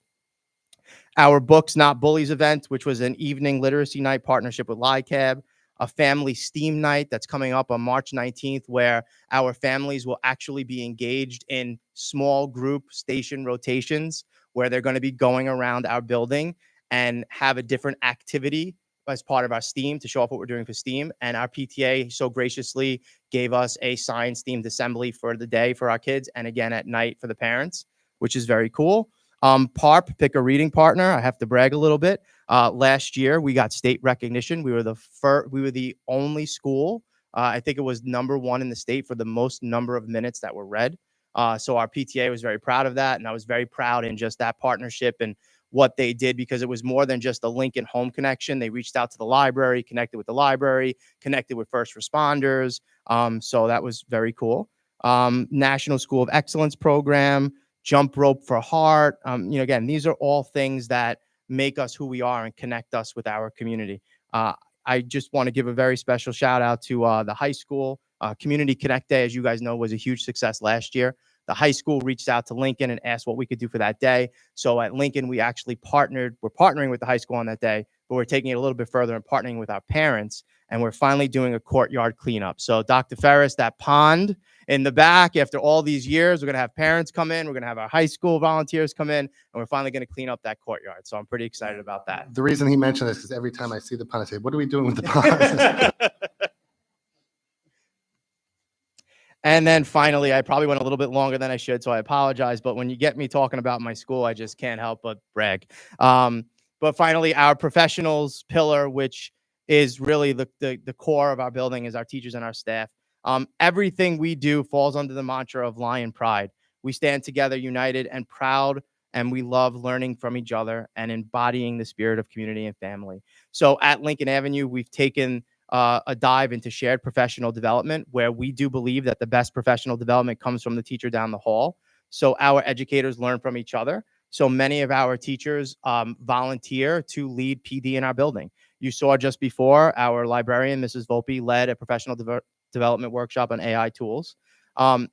Our Books Not Bullies event, which was an evening literacy night partnership with LICAB, a family STEAM night that's coming up on March 19th, where our families will actually be engaged in small group station rotations, where they're going to be going around our building and have a different activity as part of our STEAM to show off what we're doing for STEAM. And our PTA so graciously gave us a science-themed assembly for the day for our kids, and again at night for the parents, which is very cool. PARP, Pick a Reading Partner. I have to brag a little bit. Last year, we got state recognition. We were the only school. I think it was #1 in the state for the most number of minutes that were read. So our PTA was very proud of that. And I was very proud in just that partnership and what they did, because it was more than just a Lincoln home connection. They reached out to the library, connected with the library, connected with first responders. So that was very cool. National School of Excellence program, Jump Rope for Heart. Again, these are all things that make us who we are and connect us with our community. I just want to give a very special shout out to the high school. Community Connect Day, as you guys know, was a huge success last year. The high school reached out to Lincoln and asked what we could do for that day. So at Lincoln, we actually we're partnering with the high school on that day, but we're taking it a little bit further and partnering with our parents. And we're finally doing a courtyard cleanup. So Dr. Ferris, that pond in the back, after all these years, we're going to have parents come in. We're going to have our high school volunteers come in, and we're finally going to clean up that courtyard. So I'm pretty excited about that. The reason he mentioned this is every time I see the pond, I say, what are we doing with the pond? And then finally, I probably went a little bit longer than I should, so I apologize. But when you get me talking about my school, I just can't help but brag. But finally, our professionals pillar, which is really the core of our building, is our teachers and our staff. Everything we do falls under the mantra of Lion Pride. We stand together, united and proud, and we love learning from each other and embodying the spirit of community and family. So at Lincoln Avenue, we've taken a dive into shared professional development, where we do believe that the best professional development comes from the teacher down the hall. So our educators learn from each other. So many of our teachers volunteer to lead PD in our building. You saw just before, our librarian, Mrs. Volpe, led a professional development workshop on AI tools.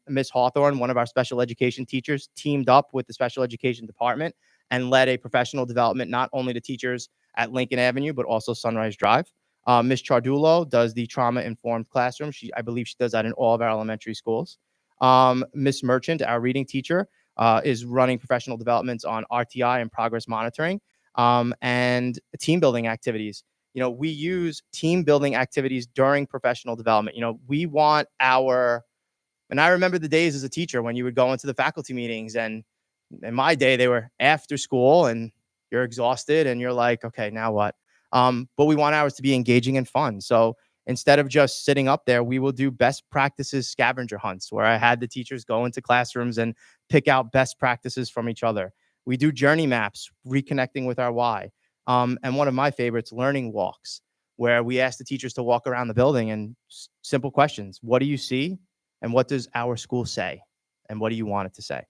Ms. Hawthorne, one of our special education teachers, teamed up with the special education department and led a professional development, not only to teachers at Lincoln Avenue, but also Sunrise Drive. Ms. Chardulo does the trauma-informed classroom. I believe she does that in all of our elementary schools. Ms. Merchant, our reading teacher, is running professional developments on RTI and progress monitoring, and team building activities. We use team building activities during professional development. We want and I remember the days as a teacher when you would go into the faculty meetings, and in my day, they were after school and you're exhausted and you're like, okay, now what? But we want ours to be engaging and fun. So instead of just sitting up there, we will do best practices scavenger hunts, where I had the teachers go into classrooms and pick out best practices from each other. We do journey maps, reconnecting with our why. And one of my favorites, learning walks, where we asked the teachers to walk around the building and simple questions. What do you see? And what does our school say? And what do you want it to say?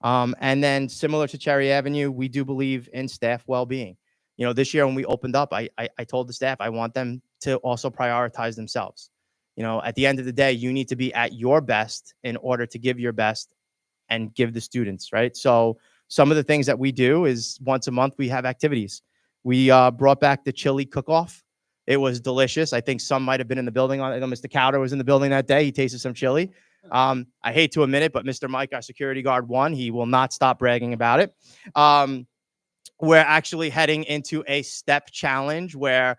And then similar to Cherry Avenue, we do believe in staff well-being. You know, this year when we opened up, I told the staff, I want them to also prioritize themselves. You know, at the end of the day, you need to be at your best in order to give your best and give the students, right? So some of the things that we do is once a month, we have activities. We brought back the chili cook-off. It was delicious. I think some might have been in the building. I know Mr. Cowder was in the building that day. He tasted some chili. I hate to admit it, but Mr. Mike, our security guard, won. He will not stop bragging about it. We're actually heading into a step challenge where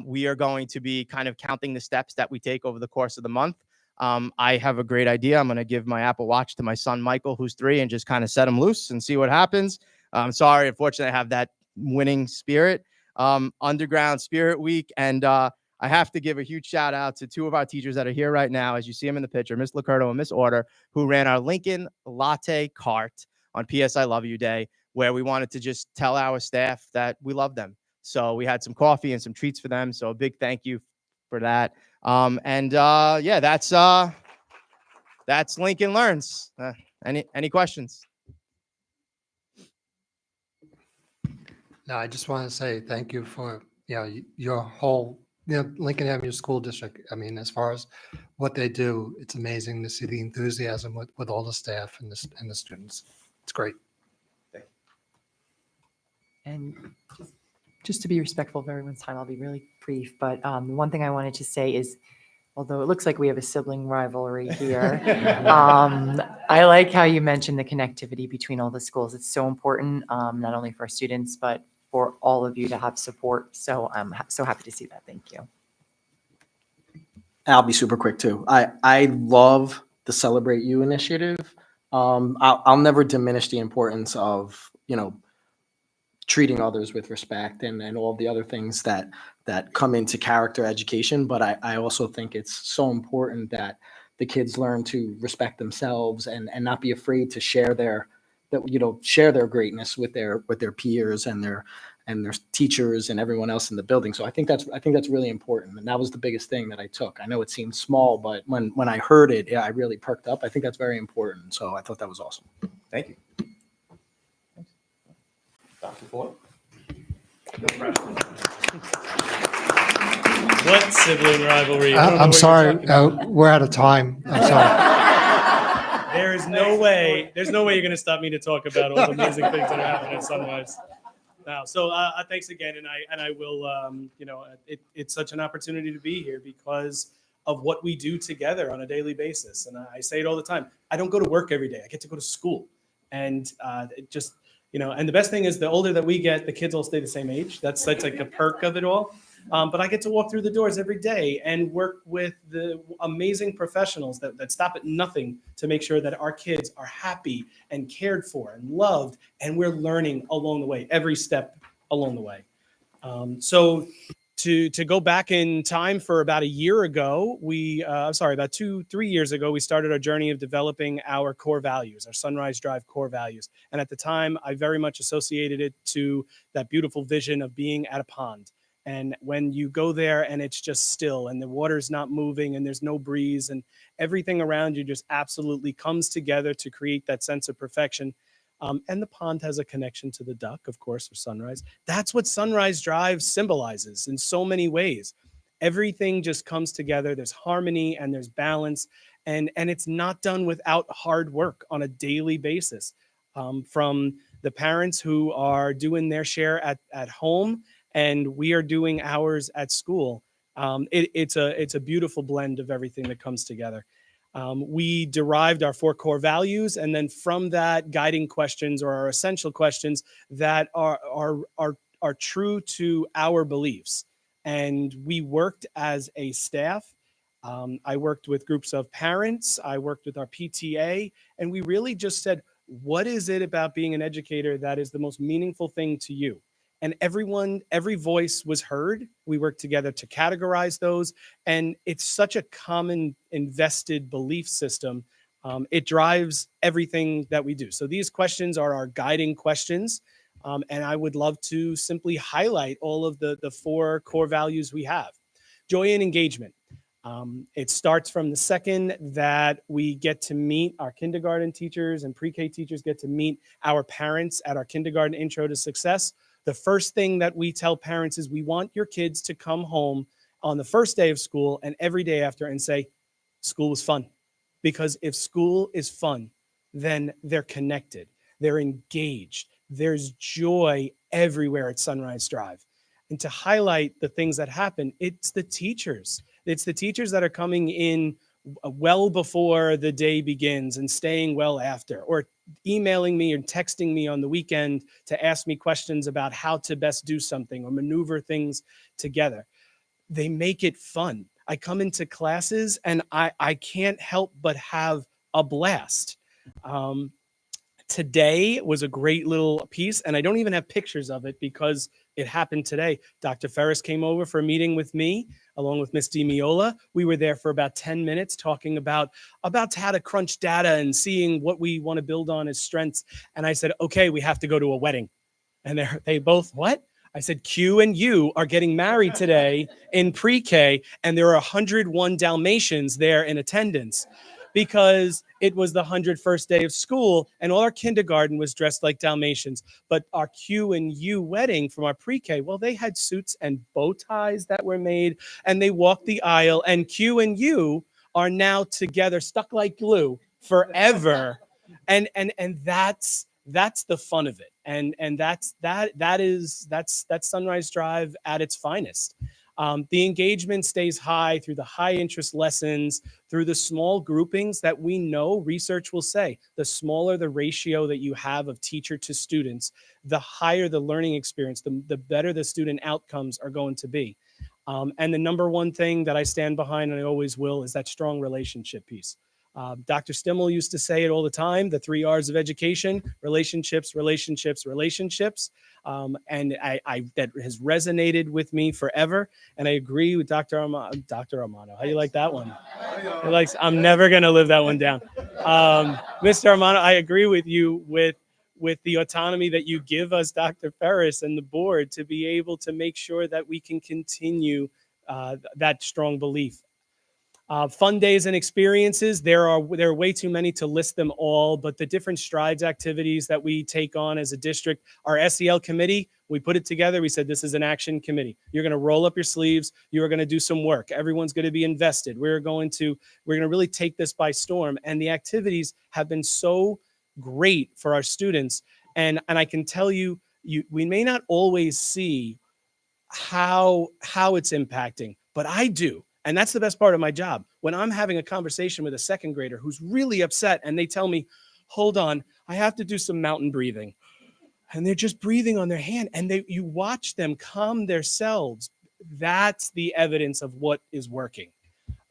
we are going to be kind of counting the steps that we take over the course of the month. I have a great idea. I'm going to give my Apple Watch to my son, Michael, who's 3, and just kind of set him loose and see what happens. I'm sorry. Unfortunately, I have that winning spirit. Underground Spirit Week. And I have to give a huge shout out to 2 of our teachers that are here right now, as you see them in the picture, Miss Lacurto and Miss Order, who ran our Lincoln Latte Cart on PS I Love You Day, where we wanted to just tell our staff that we love them. So we had some coffee and some treats for them. So a big thank you for that. Yeah, that's Lincoln Learns. Any questions? No, I just want to say thank you for, your whole, Lincoln Avenue School District. I mean, as far as what they do, it's amazing to see the enthusiasm with all the staff and the students. It's great. And just to be respectful of everyone's time, I'll be really brief. But one thing I wanted to say is, although it looks like we have a sibling rivalry here, I like how you mentioned the connectivity between all the schools. It's so important, not only for our students, but for all of you to have support. So I'm so happy to see that. Thank you. I'll be super quick too. I love the Celebrate You initiative. I'll never diminish the importance of, treating others with respect and all the other things that come into character education. But I also think it's so important that the kids learn to respect themselves and not be afraid to share their greatness with their peers and their teachers and everyone else in the building. So I think that's really important. And that was the biggest thing that I took. I know it seems small, but when I heard it, I really perked up. I think that's very important. So I thought that was awesome. Thank you. Dr. Ford? What sibling rivalry? I don't know I'm what you're sorry. talking about. We're out of time. I'm sorry. There's no way you're going to stop me to talk about all the amazing things that are happening at Sunrise. Now, so thanks again, and I will. It's such an opportunity to be here because of what we do together on a daily basis. And I say it all the time. I don't go to work every day. I get to go to school, and it just. And the best thing is the older that we get, the kids all stay the same age. That's like a perk of it all. But I get to walk through the doors every day and work with the amazing professionals that stop at nothing to make sure that our kids are happy and cared for and loved. And we're learning along the way, every step along the way. So to go back in time for about a year ago, about 2-3 years ago, we started our journey of developing our core values, our Sunrise Drive core values. And at the time, I very much associated it to that beautiful vision of being at a pond. And when you go there and it's just still and the water's not moving and there's no breeze and everything around you just absolutely comes together to create that sense of perfection. And the pond has a connection to the duck, of course, for Sunrise. That's what Sunrise Drive symbolizes in so many ways. Everything just comes together. There's harmony and there's balance. And it's not done without hard work on a daily basis. From the parents who are doing their share at home and we are doing ours at school. It's a beautiful blend of everything that comes together. We derived our 4 core values, and then from that, guiding questions or our essential questions that are true to our beliefs. And we worked as a staff. I worked with groups of parents. I worked with our PTA, and we really just said, what is it about being an educator that is the most meaningful thing to you? And every voice was heard. We worked together to categorize those. And it's such a common invested belief system. It drives everything that we do. So these questions are our guiding questions. And I would love to simply highlight all of the 4 core values we have. Joy and engagement. It starts from the second that we get to meet our kindergarten teachers and pre-K teachers get to meet our parents at our kindergarten intro to success. The first thing that we tell parents is we want your kids to come home on the first day of school and every day after and say, school was fun. Because if school is fun, then they're connected, they're engaged, there's joy everywhere at Sunrise Drive. And to highlight the things that happen, it's the teachers. It's the teachers that are coming in well before the day begins and staying well after, or emailing me and texting me on the weekend to ask me questions about how to best do something or maneuver things together. They make it fun. I come into classes and I can't help but have a blast. Today was a great little piece, and I don't even have pictures of it because it happened today. Dr. Ferris came over for a meeting with me, along with Ms. DiMiola. We were there for about 10 minutes talking about how to crunch data and seeing what we want to build on as strengths. And I said, okay, we have to go to a wedding. And they both, what? I said, Q and U are getting married today in pre-K, and there are 101 Dalmatians there in attendance because it was the 101st day of school, and all our kindergarten was dressed like Dalmatians. But our Q and U wedding from our pre-K, well, they had suits and bow ties that were made, and they walked the aisle, and Q and U are now together, stuck like glue forever. And that's the fun of it. And that's Sunrise Drive at its finest. The engagement stays high through the high interest lessons, through the small groupings that we know research will say, the smaller the ratio that you have of teacher to students, the higher the learning experience, the better the student outcomes are going to be. And the number one thing that I stand behind, and I always will, is that strong relationship piece. Dr. Stimmel used to say it all the time, the 3 R's of education: relationships, relationships, relationships. And that has resonated with me forever. And I agree with Dr. Armano. How do you like that one? I'm never going to live that one down. Mr. Armano, I agree with you with the autonomy that you give us, Dr. Ferris, and the board to be able to make sure that we can continue that strong belief. Fun days and experiences, there are way too many to list them all, but the different strides activities that we take on as a district, our SEL committee, we put it together. We said, this is an action committee. You're going to roll up your sleeves. You're going to do some work. Everyone's going to be invested. We're going to really take this by storm. And the activities have been so great for our students. And I can tell you, we may not always see how it's impacting, but I do. And that's the best part of my job. When I'm having a conversation with a second grader who's really upset and they tell me, hold on, I have to do some mountain breathing. And they're just breathing on their hand, and you watch them calm themselves. That's the evidence of what is working.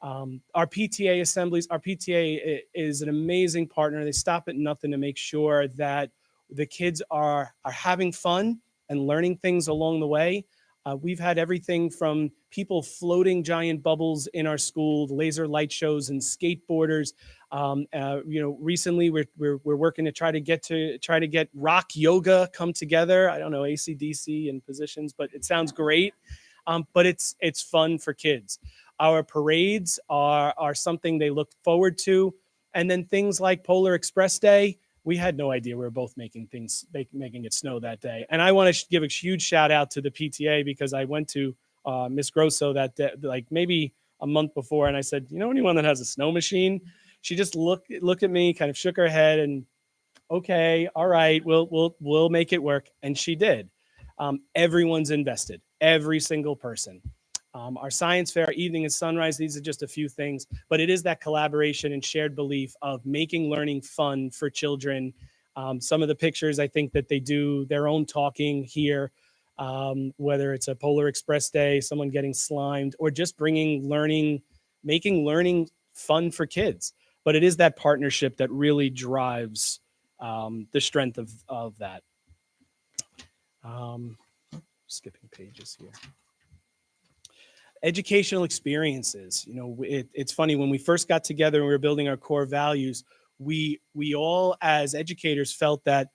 Our PTA assemblies, our PTA is an amazing partner. They stop at nothing to make sure that the kids are having fun and learning things along the way. We've had everything from people floating giant bubbles in our school, laser light shows, and skateboarders. Recently we're working to try to get rock yoga come together. I don't know, AC/DC and positions, but it sounds great. But it's fun for kids. Our parades are something they look forward to, and then things like Polar Express Day. We had no idea we were both making it snow that day. And I want to give a huge shout out to the PTA, because I went to Miss Grosso that day, like maybe a month before, and I said, you know anyone that has a snow machine? She just looked at me, kind of shook her head, and okay, all right, we'll make it work. And she did. Everyone's invested, every single person. Our science fair, evening at Sunrise, these are just a few things, but it is that collaboration and shared belief of making learning fun for children. Some of the pictures, I think that they do their own talking here, whether it's a Polar Express Day, someone getting slimed, or just making learning fun for kids. But it is that partnership that really drives the strength of that. Skipping pages here. Educational experiences. It's funny, when we first got together and we were building our core values, we all as educators felt that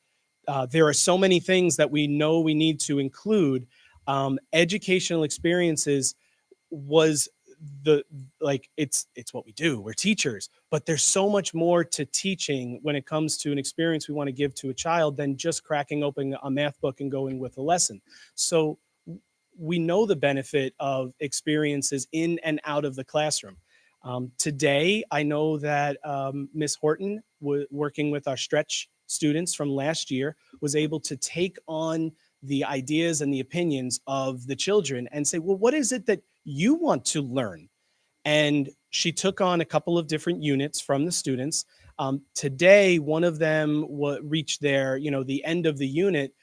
there are so many things that we know we need to include. Educational experiences was it's what we do. We're teachers, but there's so much more to teaching when it comes to an experience we want to give to a child than just cracking open a math book and going with a lesson. So we know the benefit of experiences in and out of the classroom. Today, I know that Ms. Horton, working with our stretch students from last year, was able to take on the ideas and the opinions of the children and say, well, what is it that you want to learn? And she took on a couple of different units from the students. Today, one of them reached the end of the unit.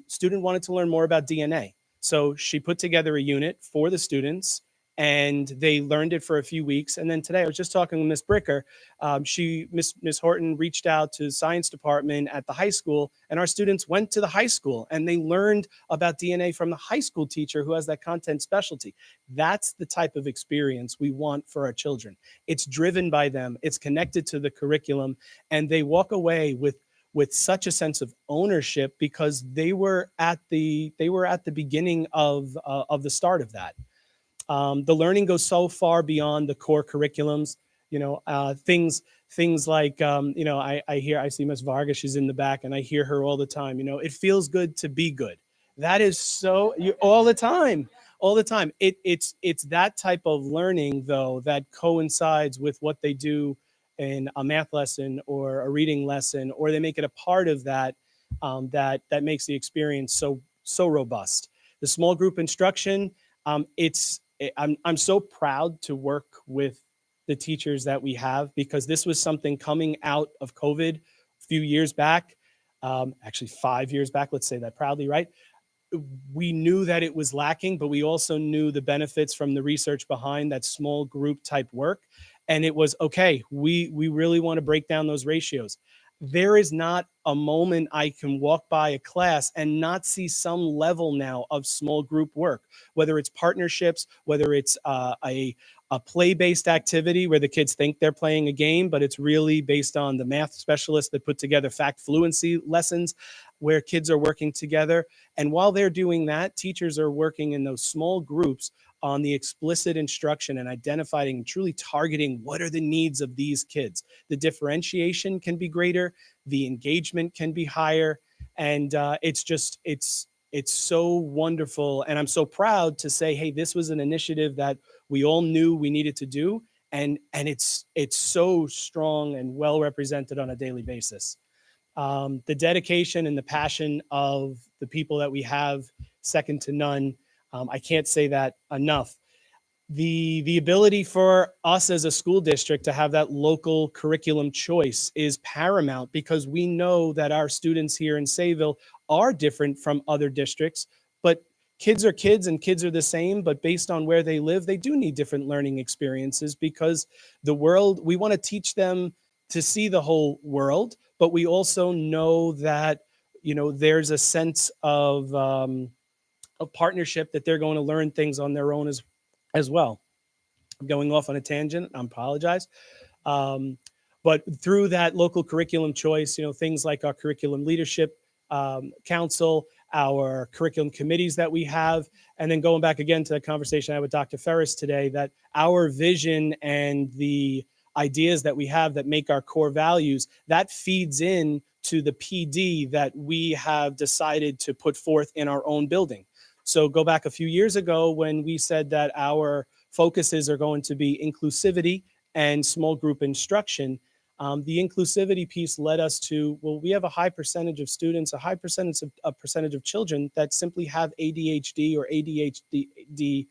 Student wanted to learn more about DNA. So she put together a unit for the students and they learned it for a few weeks. And then today I was just talking with Miss Bricker. Miss Horton reached out to the science department at the high school, and our students went to the high school and they learned about DNA from the high school teacher who has that content specialty. That's the type of experience we want for our children. It's driven by them, it's connected to the curriculum, and they walk away with such a sense of ownership because they were at the beginning of the start of that. The learning goes so far beyond the core curriculums. Things like I see Miss Vargas, she's in the back, and I hear her all the time. It feels good to be good. That is all the time. It's that type of learning though that coincides with what they do in a math lesson or a reading lesson, or they make it a part of that that makes the experience so robust. The small group instruction, I'm so proud to work with the teachers that we have, because this was something coming out of COVID a few years back, actually 5 years back, let's say that proudly, right? We knew that it was lacking, but we also knew the benefits from the research behind that small group type work. And it was, okay, we really want to break down those ratios. There is not a moment I can walk by a class and not see some level now of small group work, whether it's partnerships, whether it's a play-based activity where the kids think they're playing a game, but it's really based on the math specialists that put together fact fluency lessons where kids are working together. And while they're doing that, teachers are working in those small groups on the explicit instruction and identifying, truly targeting what are the needs of these kids. The differentiation can be greater, the engagement can be higher, and it's so wonderful. And I'm so proud to say, hey, this was an initiative that we all knew we needed to do, and it's so strong and well represented on a daily basis. The dedication and the passion of the people that we have, second to none. I can't say that enough. The ability for us as a school district to have that local curriculum choice is paramount, because we know that our students here in Sayville are different from other districts, but kids are kids and kids are the same, but based on where they live, they do need different learning experiences, because the world, we want to teach them to see the whole world, but we also know that, there's a sense of partnership, that they're going to learn things on their own as well. I'm going off on a tangent, I apologize. But through that local curriculum choice, things like our curriculum leadership council, our curriculum committees that we have, and then going back again to the conversation I had with Dr. Ferris today, that our vision and the ideas that we have that make our core values, that feeds in to the PD that we have decided to put forth in our own building. So go back a few years ago when we said that our focuses are going to be inclusivity and small group instruction. The inclusivity piece led us to, well, we have a high percentage of students, a high percentage of children that simply have ADHD or ADHD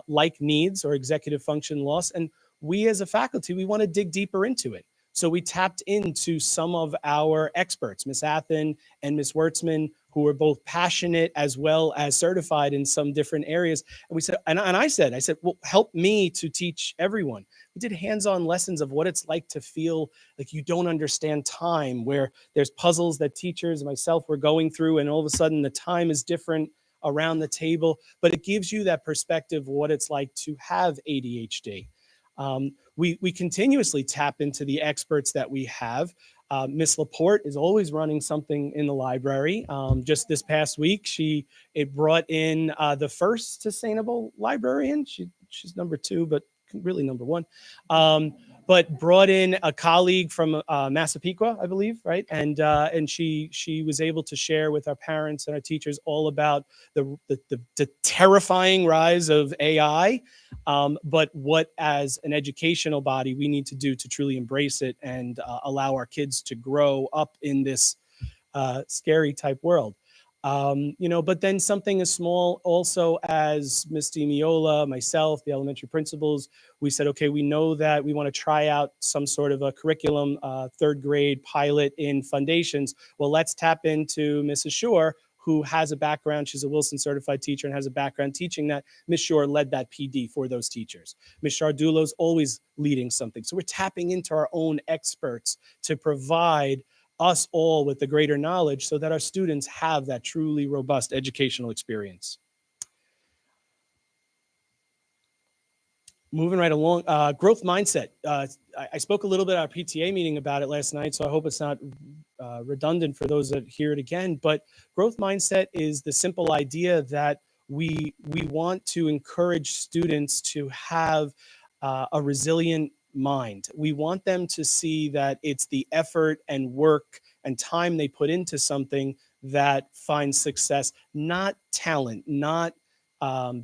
like needs or executive function loss. And we as a faculty, we want to dig deeper into it. So we tapped into some of our experts, Ms. Athen and Ms. Wertzman, who are both passionate as well as certified in some different areas. And we said, and I said, well, help me to teach everyone. We did hands-on lessons of what it's like to feel like you don't understand time, where there's puzzles that teachers and myself were going through, and all of a sudden the time is different around the table, but it gives you that perspective of what it's like to have ADHD. We continuously tap into the experts that we have. Miss Laporte is always running something in the library. Just this past week, it brought in the first sustainable librarian. She's number 2, but really number 1. But brought in a colleague from Massapequa, I believe, right? And she was able to share with our parents and our teachers all about the terrifying rise of AI, but what as an educational body we need to do to truly embrace it and allow our kids to grow up in this scary type world. But then something as small also as Ms. DiMiola, myself, the elementary principals, we said, okay, we know that we want to try out some sort of a curriculum, 3rd grade pilot in foundations. Well, let's tap into Mrs. Shore, who has a background. She's a Wilson certified teacher and has a background teaching that. Ms. Shore led that PD for those teachers. Ms. Shardulo's always leading something. So we're tapping into our own experts to provide us all with the greater knowledge so that our students have that truly robust educational experience. Moving right along, growth mindset. I spoke a little bit at our PTA meeting about it last night, so I hope it's not redundant for those that hear it again. But growth mindset is the simple idea that we want to encourage students to have a resilient mind. We want them to see that it's the effort and work and time they put into something that finds success, not talent, not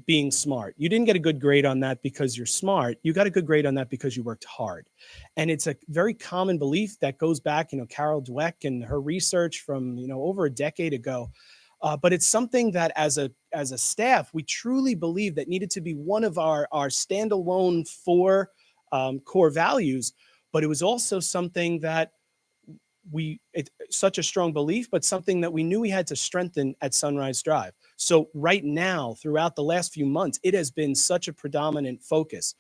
being smart. You didn't get a good grade on that because you're smart. You got a good grade on that because you worked hard. And it's a very common belief that goes back, Carol Dweck and her research from, over a decade ago. But it's something that as a staff, we truly believe that needed to be one of our standalone 4 core values. But it was also something that it's such a strong belief, but something that we knew we had to strengthen at Sunrise Drive. So right now, throughout the last few months, it has been such a predominant focus.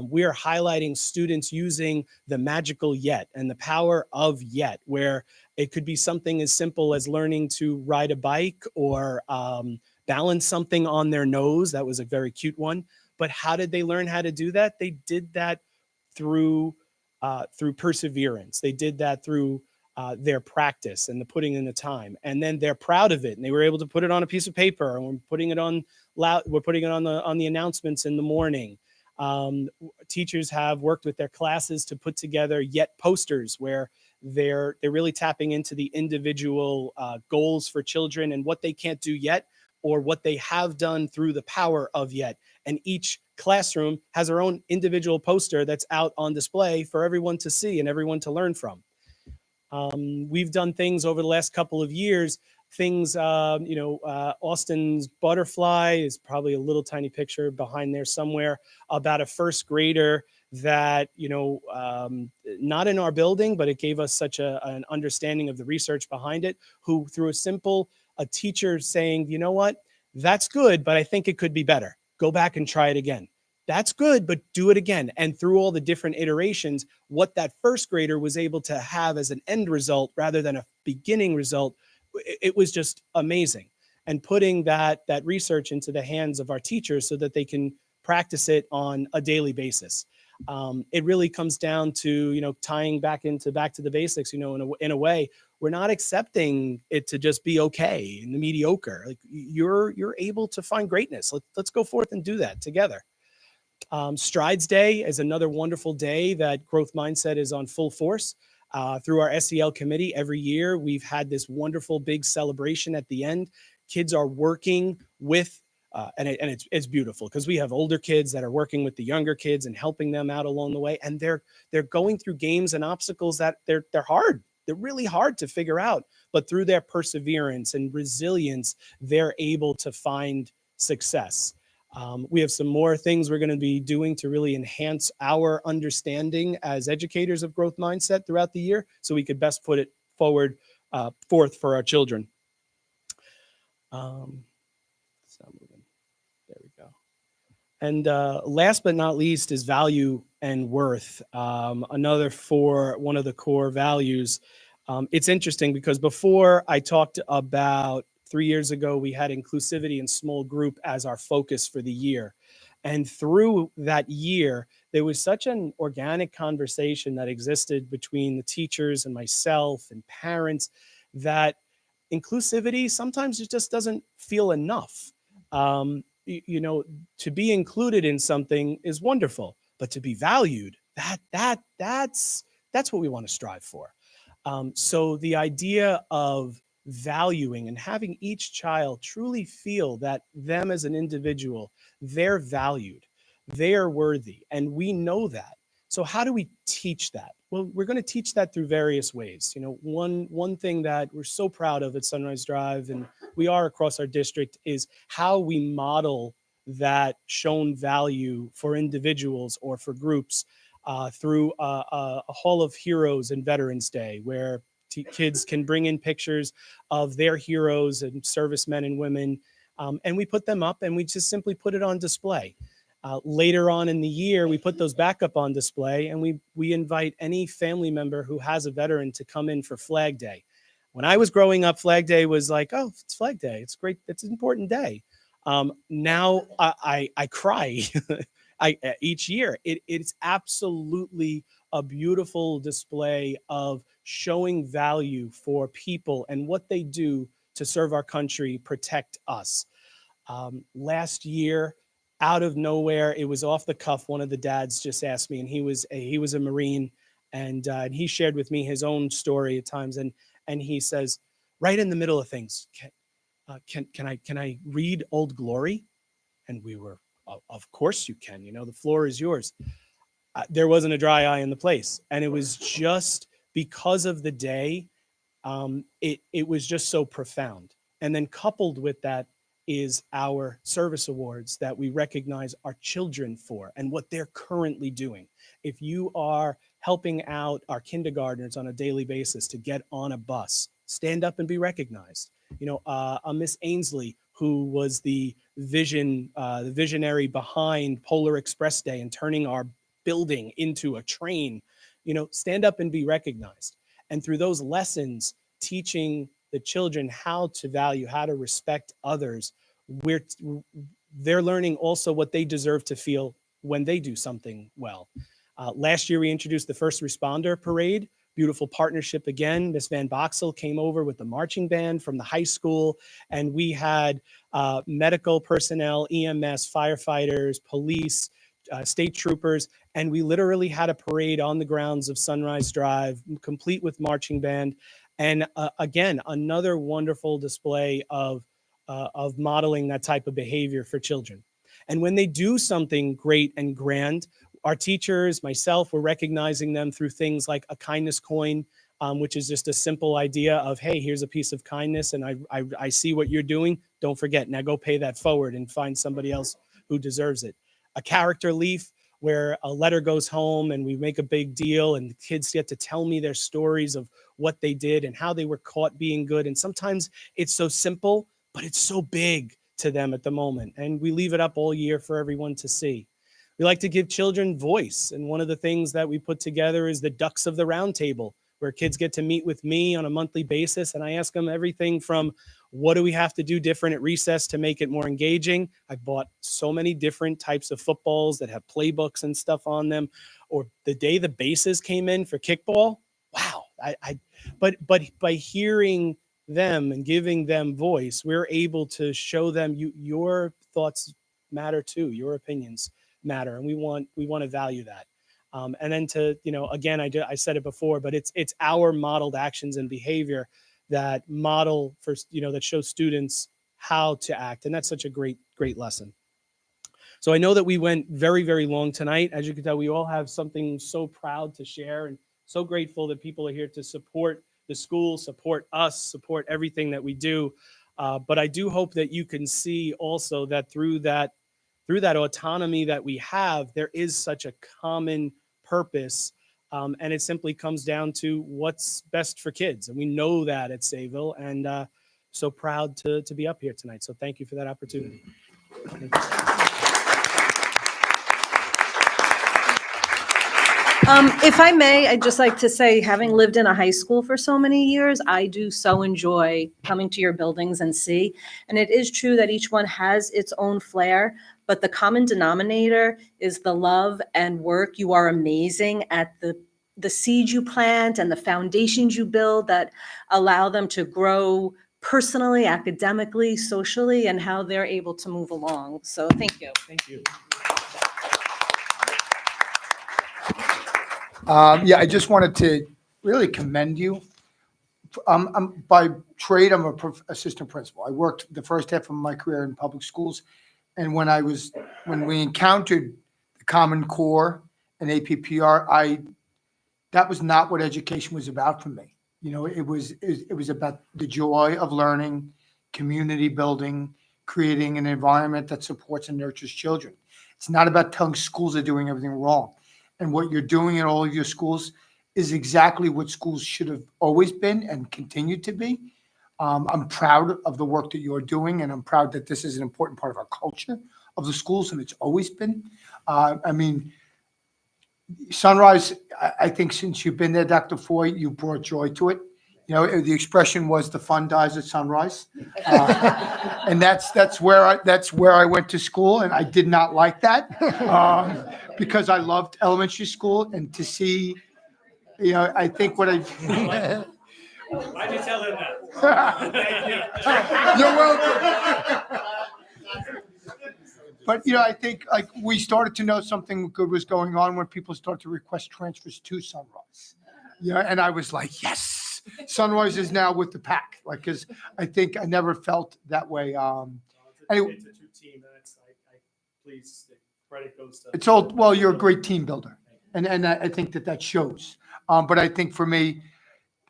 We are highlighting students using the magical yet and the power of yet, where it could be something as simple as learning to ride a bike or balance something on their nose. That was a very cute one. But how did they learn how to do that? They did that through perseverance. They did that through their practice and the putting in the time, and then they're proud of it, and they were able to put it on a piece of paper, and we're putting it on the announcements in the morning. Teachers have worked with their classes to put together yet posters where they're really tapping into the individual goals for children and what they can't do yet, or what they have done through the power of yet. And each classroom has their own individual poster that's out on display for everyone to see and everyone to learn from. We've done things over the last couple of years, Austin's butterfly is probably a little tiny picture behind there somewhere about a 1st grader that, not in our building, but it gave us such an understanding of the research behind it, who through a teacher saying, you know what, that's good, but I think it could be better. Go back and try it again. That's good, but do it again. And through all the different iterations, what that 1st grader was able to have as an end result rather than a beginning result, it was just amazing. And putting that research into the hands of our teachers so that they can practice it on a daily basis. It really comes down to, tying back to the basics, in a way, we're not accepting it to just be okay and the mediocre. Like you're able to find greatness. Let's go forth and do that together. Strides Day is another wonderful day that growth mindset is on full force. Through our SEL committee, every year we've had this wonderful big celebration at the end. Kids are working with, and it's beautiful because we have older kids that are working with the younger kids and helping them out along the way. And they're going through games and obstacles that they're hard. They're really hard to figure out, but through their perseverance and resilience, they're able to find success. We have some more things we're going to be doing to really enhance our understanding as educators of growth mindset throughout the year, so we could best put it forth for our children. There we go. And last but not least is value and worth. One of the core values. It's interesting because before I talked about 3 years ago, we had inclusivity and small group as our focus for the year. And through that year, there was such an organic conversation that existed between the teachers and myself and parents that inclusivity sometimes it just doesn't feel enough. You know, to be included in something is wonderful, but to be valued, that's what we want to strive for. So the idea of valuing and having each child truly feel that them as an individual, they're valued, they're worthy, and we know that. So how do we teach that? Well, we're going to teach that through various ways. You know, one thing that we're so proud of at Sunrise Drive, and we are across our district, is how we model that shown value for individuals or for groups through a Hall of Heroes and Veterans Day, where kids can bring in pictures of their heroes and servicemen and women, and we put them up and we just simply put it on display. Later on in the year, we put those back up on display, and we invite any family member who has a veteran to come in for Flag Day. When I was growing up, Flag Day was like, oh, it's Flag Day. It's great. It's an important day. Now I cry each year. It's absolutely a beautiful display of showing value for people and what they do to serve our country, protect us. Last year, out of nowhere, it was off the cuff. One of the dads just asked me, and he was a Marine, and he shared with me his own story at times, and he says, right in the middle of things, can I read Old Glory? And we were, of course you can. You know, the floor is yours. There wasn't a dry eye in the place, and it was just because of the day. It was just so profound. And then coupled with that is our service awards that we recognize our children for and what they're currently doing. If you are helping out our kindergartners on a daily basis to get on a bus, stand up and be recognized. You know, a Miss Ainsley, who was the visionary behind Polar Express Day and turning our building into a train, you know, stand up and be recognized. And through those lessons, teaching the children how to value, how to respect others, they're learning also what they deserve to feel when they do something well. Last year, we introduced the First Responder Parade. Beautiful partnership again. Miss Van Boxel came over with the marching band from the high school, and we had medical personnel, EMS, firefighters, police, state troopers, and we literally had a parade on the grounds of Sunrise Drive, complete with marching band. And again, another wonderful display of modeling that type of behavior for children. And when they do something great and grand, our teachers, myself, we're recognizing them through things like a kindness coin, which is just a simple idea of, hey, here's a piece of kindness, and I see what you're doing. Don't forget. Now go pay that forward and find somebody else who deserves it. A character leaf, where a letter goes home and we make a big deal and the kids get to tell me their stories of what they did and how they were caught being good. And sometimes it's so simple, but it's so big to them at the moment. And we leave it up all year for everyone to see. We like to give children voice. And one of the things that we put together is the Ducks of the Round Table, where kids get to meet with me on a monthly basis. And I ask them everything from, what do we have to do different at recess to make it more engaging? I bought so many different types of footballs that have playbooks and stuff on them. Or the day the bases came in for kickball, wow. But by hearing them and giving them voice, we're able to show them your thoughts matter too, your opinions matter, and we want to value that. And then to, you know, again, I said it before, but it's our modeled actions and behavior that model for, you know, that show students how to act. And that's such a great lesson. So I know that we went very, very long tonight. As you can tell, we all have something so proud to share and so grateful that people are here to support the school, support us, support everything that we do. But I do hope that you can see also that through that autonomy that we have, there is such a common purpose. And it simply comes down to what's best for kids. And we know that at Sayville, and so proud to be up here tonight. So thank you for that opportunity. If I may, I'd just like to say, having lived in a high school for so many years, I do so enjoy coming to your buildings and see. And it is true that each one has its own flair, but the common denominator is the love and work. You are amazing at the seed you plant and the foundations you build that allow them to grow personally, academically, socially, and how they're able to move along. So thank you. Thank you. Yeah, I just wanted to really commend you. By trade, I'm an assistant principal. I worked the first half of my career in public schools. And when we encountered the Common Core and APPR, that was not what education was about for me. You know, it was about the joy of learning, community building, creating an environment that supports and nurtures children. It's not about telling schools they're doing everything wrong. And what you're doing in all of your schools is exactly what schools should have always been and continue to be. I'm proud of the work that you're doing, and I'm proud that this is an important part of our culture of the schools, and it's always been. I mean, Sunrise, I think since you've been there, Dr. Foy, you brought joy to it. You know, the expression was the fun dies at sunrise. And that's where I went to school, and I did not like that because I loved elementary school. And to see, you know, I think what Why'd you tell him that? Thank you. You're welcome. But, you know, I think like we started to know something good was going on when people started to request transfers to Sunrise. Yeah, and I was like, yes, Sunrise is now with the pack. Like, because I think I never felt that way. Anyway, It's a two-team. Please, the credit goes to. it's all, well, you're a great team builder. And I think that shows. But I think for me,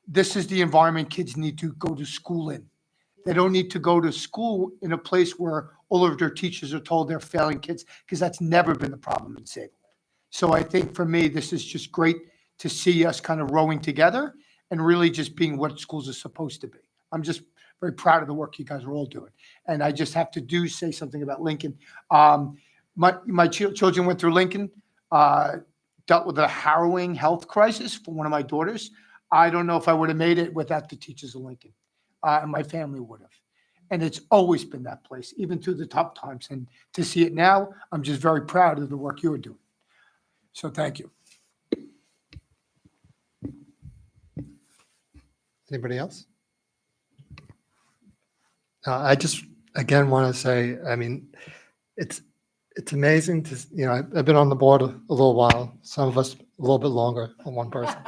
this is the environment kids need to go to school in. They don't need to go to school in a place where all of their teachers are told they're failing kids, because that's never been the problem in Sayville. So I think for me, this is just great to see us kind of rowing together and really just being what schools are supposed to be. I'm just very proud of the work you guys are all doing. And I just have to say something about Lincoln. My children went through Lincoln, dealt with a harrowing health crisis for one of my daughters. I don't know if I would have made it without the teachers of Lincoln, and my family would have. And it's always been that place, even through the tough times. And to see it now, I'm just very proud of the work you are doing. So thank you. Anybody else? I just, again, want to say, I mean, it's amazing to, you know, I've been on the board a little while, some of us a little bit longer than one person.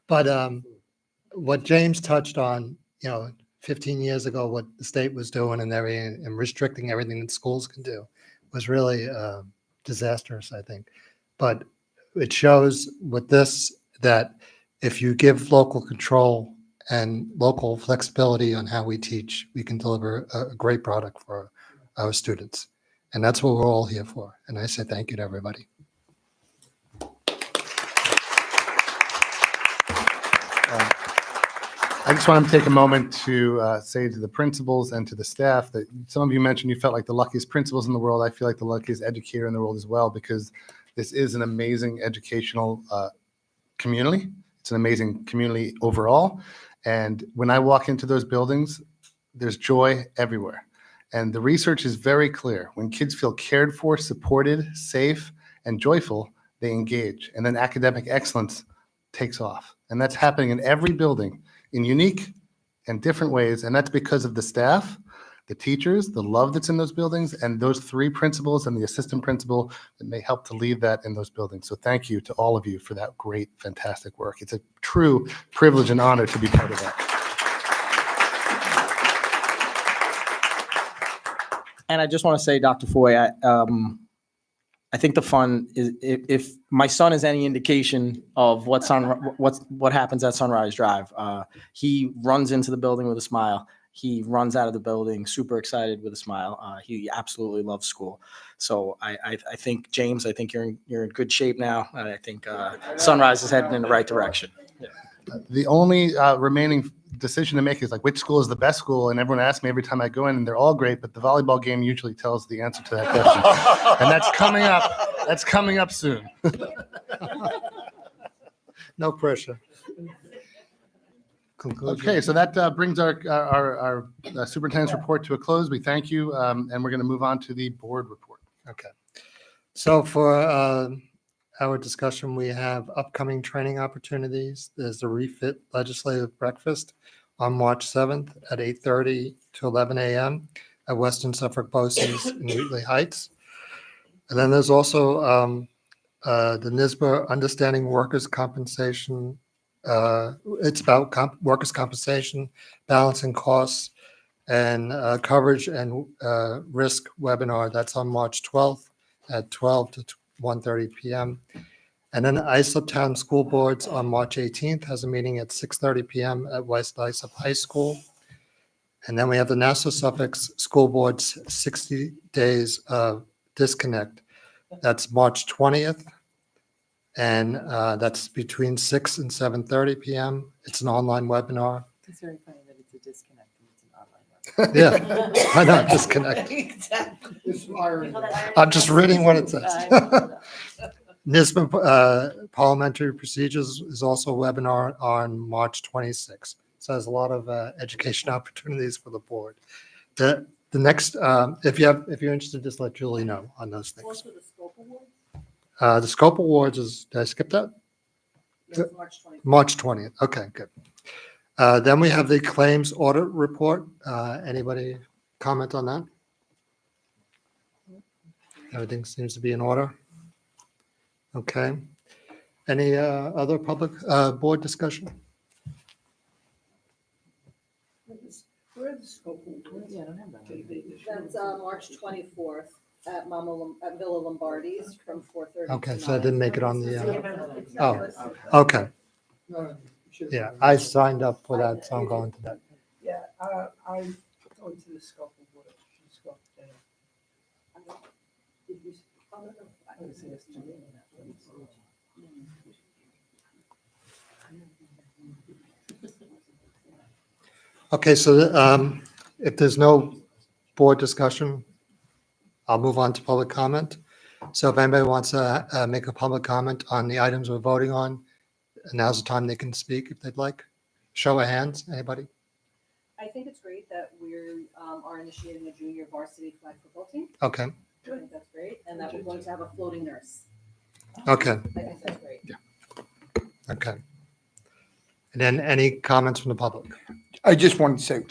But what James touched on, you know, 15 years ago, what the state was doing and everything, and restricting everything that schools can do was really disastrous, I think. But it shows with this that if you give local control and local flexibility on how we teach, we can deliver a great product for our students. And that's what we're all here for. And I say thank you to everybody. I just want to take a moment to say to the principals and to the staff that some of you mentioned you felt like the luckiest principals in the world. I feel like the luckiest educator in the world as well, because this is an amazing educational community. It's an amazing community overall. And when I walk into those buildings, there's joy everywhere. And the research is very clear. When kids feel cared for, supported, safe, and joyful, they engage. And then academic excellence takes off. And that's happening in every building in unique and different ways. And that's because of the staff, the teachers, the love that's in those buildings, and those three principals and the assistant principal that may help to lead that in those buildings. So thank you to all of you for that great, fantastic work. It's a true privilege and honor to be part of that. And I just want to say, Dr. Foy, I think the fun is, if my son is any indication of what happens at Sunrise Drive, he runs into the building with a smile. He runs out of the building super excited with a smile. He absolutely loves school. So I think, James, I think you're in good shape now. And I think Sunrise is heading in the right direction. Yeah. The only remaining decision to make is like, which school is the best school? And everyone asks me every time I go in, and they're all great, but the volleyball game usually tells the answer to that question. And that's coming up. That's coming up soon. No pressure. concludes. Okay, so that brings our superintendent's report to a close. We thank you, and we're going to move on to the board report. Okay. So for our discussion, we have upcoming training opportunities. There's the Refit Legislative Breakfast on March 7th at 8:30 to 11 a.m. at Western Suffolk BOCES in Wheatley Heights. And then there's also the NISBA Understanding Workers' Compensation. It's about workers' compensation, balancing costs, and coverage and risk webinar. That's on March 12th at 12 to 1:30 p.m. And then Islip Town School Boards on March 18th has a meeting at 6:30 p.m. at West Islip High School. And then we have the Nassau Suffolk School Board's 60 days of disconnect. That's March 20th. And that's between 6 and 7:30 p.m. It's an online webinar. It's very funny that it's a disconnect and it's an online webinar. Yeah, why not disconnect? Exactly. I'm just reading what it says. NISBA Parliamentary Procedures is also a webinar on March 26th. So there's a lot of education opportunities for the board. The next, if you're interested, just let Julie know on those things. Also the scope awards? The scope awards is, did I skip that? Yes, March 20th. March 20th. Okay, good. Then we have the claims audit report. Anybody comment on that? Everything seems to be in order. Okay. Any other public board discussion? Where are the scope awards? Yeah, I don't have that. That's March 24th at at Villa Lombardi's from 4:30 to Okay, so I 9. going the. Oh, okay. Yeah, I signed up for that, so I'm going to that. Yeah, I'm going to the scope award. Scope there. Did you- I don't know. I was yesterday. Okay, so if there's no board discussion, I'll move on to public comment. So if anybody wants to make a public comment on the items we're voting on, now's the time they can speak if they'd like. Show of hands, anybody? I think it's great that we are initiating a junior varsity flag football team. Okay, I think that's great, and that we're going to have a floating nurse. okay, I think that's great. okay. And then any comments from the public? I just wanted to say,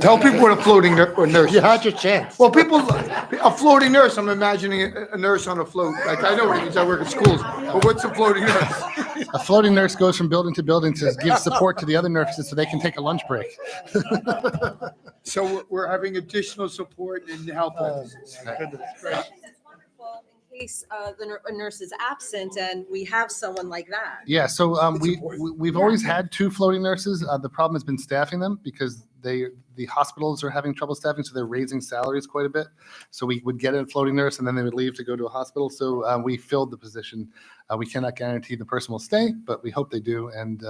tell people what a floating nurse. You had your chance. Well, a floating nurse, I'm imagining a nurse on a float. Like, I know what it means, I work at schools, but what's a floating nurse? A floating nurse goes from building to building to give support to the other nurses so they can take a lunch break. So we're having additional support and help. It's wonderful in case a nurse is absent and we have someone like that. Yeah, so we've always had 2 floating nurses. The problem has been staffing them because the hospitals are having trouble staffing, so they're raising salaries quite a bit. So we would get a floating nurse and then they would leave to go to a hospital. So we filled the position. We cannot guarantee the person will stay, but we hope they do. And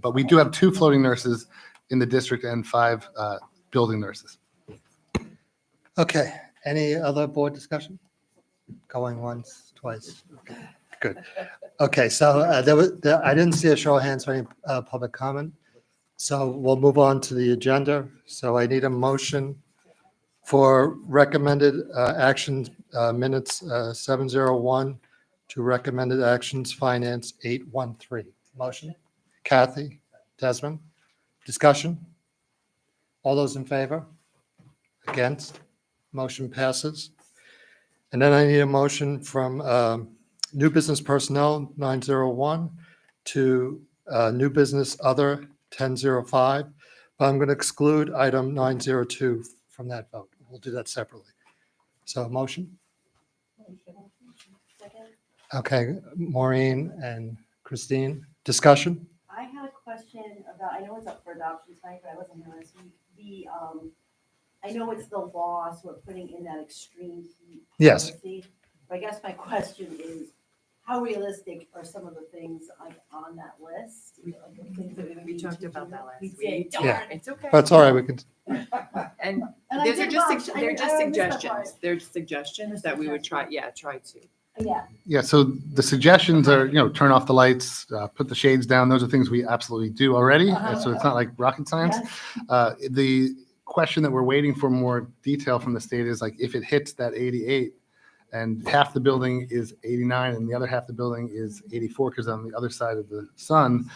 but we do have 2 floating nurses in the district and 5 building nurses. Okay, any other board discussion? Going once, twice. Okay, good. Okay, so I didn't see a show of hands for any public comment. So we'll move on to the agenda. So I need a motion for recommended actions minutes 701 to recommended actions finance 813. Motion? Kathy, Desmond, discussion? All those in favor? Against? Motion passes. And then I need a motion from new business personnel 901 to new business other 1005. But I'm going to exclude item 902 from that vote. We'll do that separately. So motion? Okay, Maureen and Christine, discussion? I had a question about, I know it's up for adoption tonight, but I wasn't here last week. I know it's the law, so we're putting in that extreme heat. Yes. policy. But I guess my question is, how realistic are some of the things on that list? We talked about that last week. week. Yeah. It's okay. That's all right, we can, And And I these are did just, lunch. they're I just missed that part. suggestions. They're suggestions that we would try to. Yeah. Yeah, so the suggestions are, turn off the lights, put the shades down. Those are things we absolutely do already. So it's not like rocket science. The question that we're waiting for more detail from the state is like, if it hits that 88 and half the building is 89 and the other half of the building is 84, because on the other side of the sun,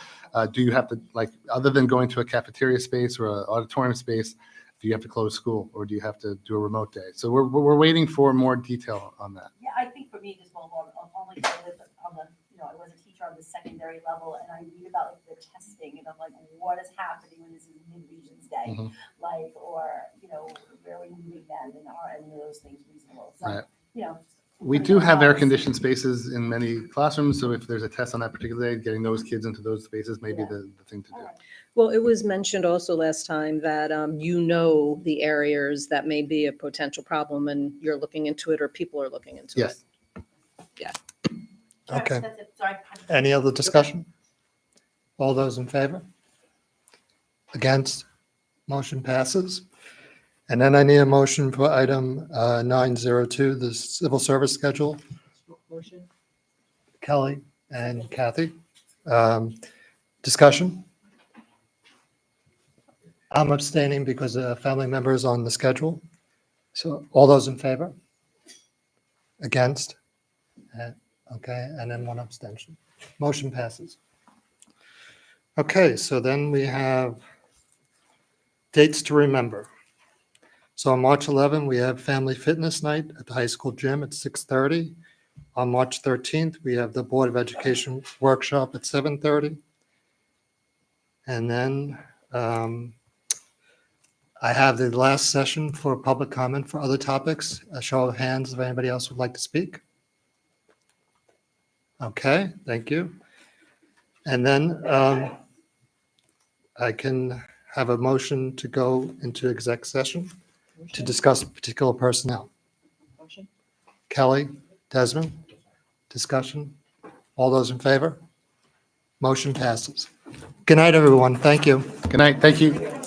do you have to, like, other than going to a cafeteria space or an auditorium space, do you have to close school or do you have to do a remote day? So we're waiting for more detail on that. Yeah, I think for me, just only because I lived on the, I was a teacher on the secondary level, and I read about like the testing, and I'm like, what is happening when this is mid-regions day, Mhm. like, or where are we moving them, and are any of those things reasonable? So, Right. just We putting do our have thoughts. air-conditioned spaces in many classrooms, so if there's a test on that particular day, getting those kids into those spaces may be the thing to do. Well, it was mentioned also last time that the areas that may be a potential problem and you're looking into it or people are looking into it. Yes. Yeah. Okay. That's it. Sorry. Any other discussion? All those in favor? Against? Motion passes. And then I need a motion for item 902, the civil service schedule. Motion. Kelly and Kathy. Discussion? I'm abstaining because a family member is on the schedule. So all those in favor? Against? Okay, and then one abstention. Motion passes. Okay, so then we have dates to remember. So on March 11, we have Family Fitness Night at the high school gym at 6:30. On March 13th, we have the Board of Education workshop at 7:30. And then I have the last session for public comment for other topics. A show of hands if anybody else would like to speak. Okay, thank you. And then I can have a motion to go into exec session to discuss particular personnel. Motion. Kelly, Desmond, discussion. All those in favor? Motion passes. Good night, everyone. Thank you. Good night. Thank you.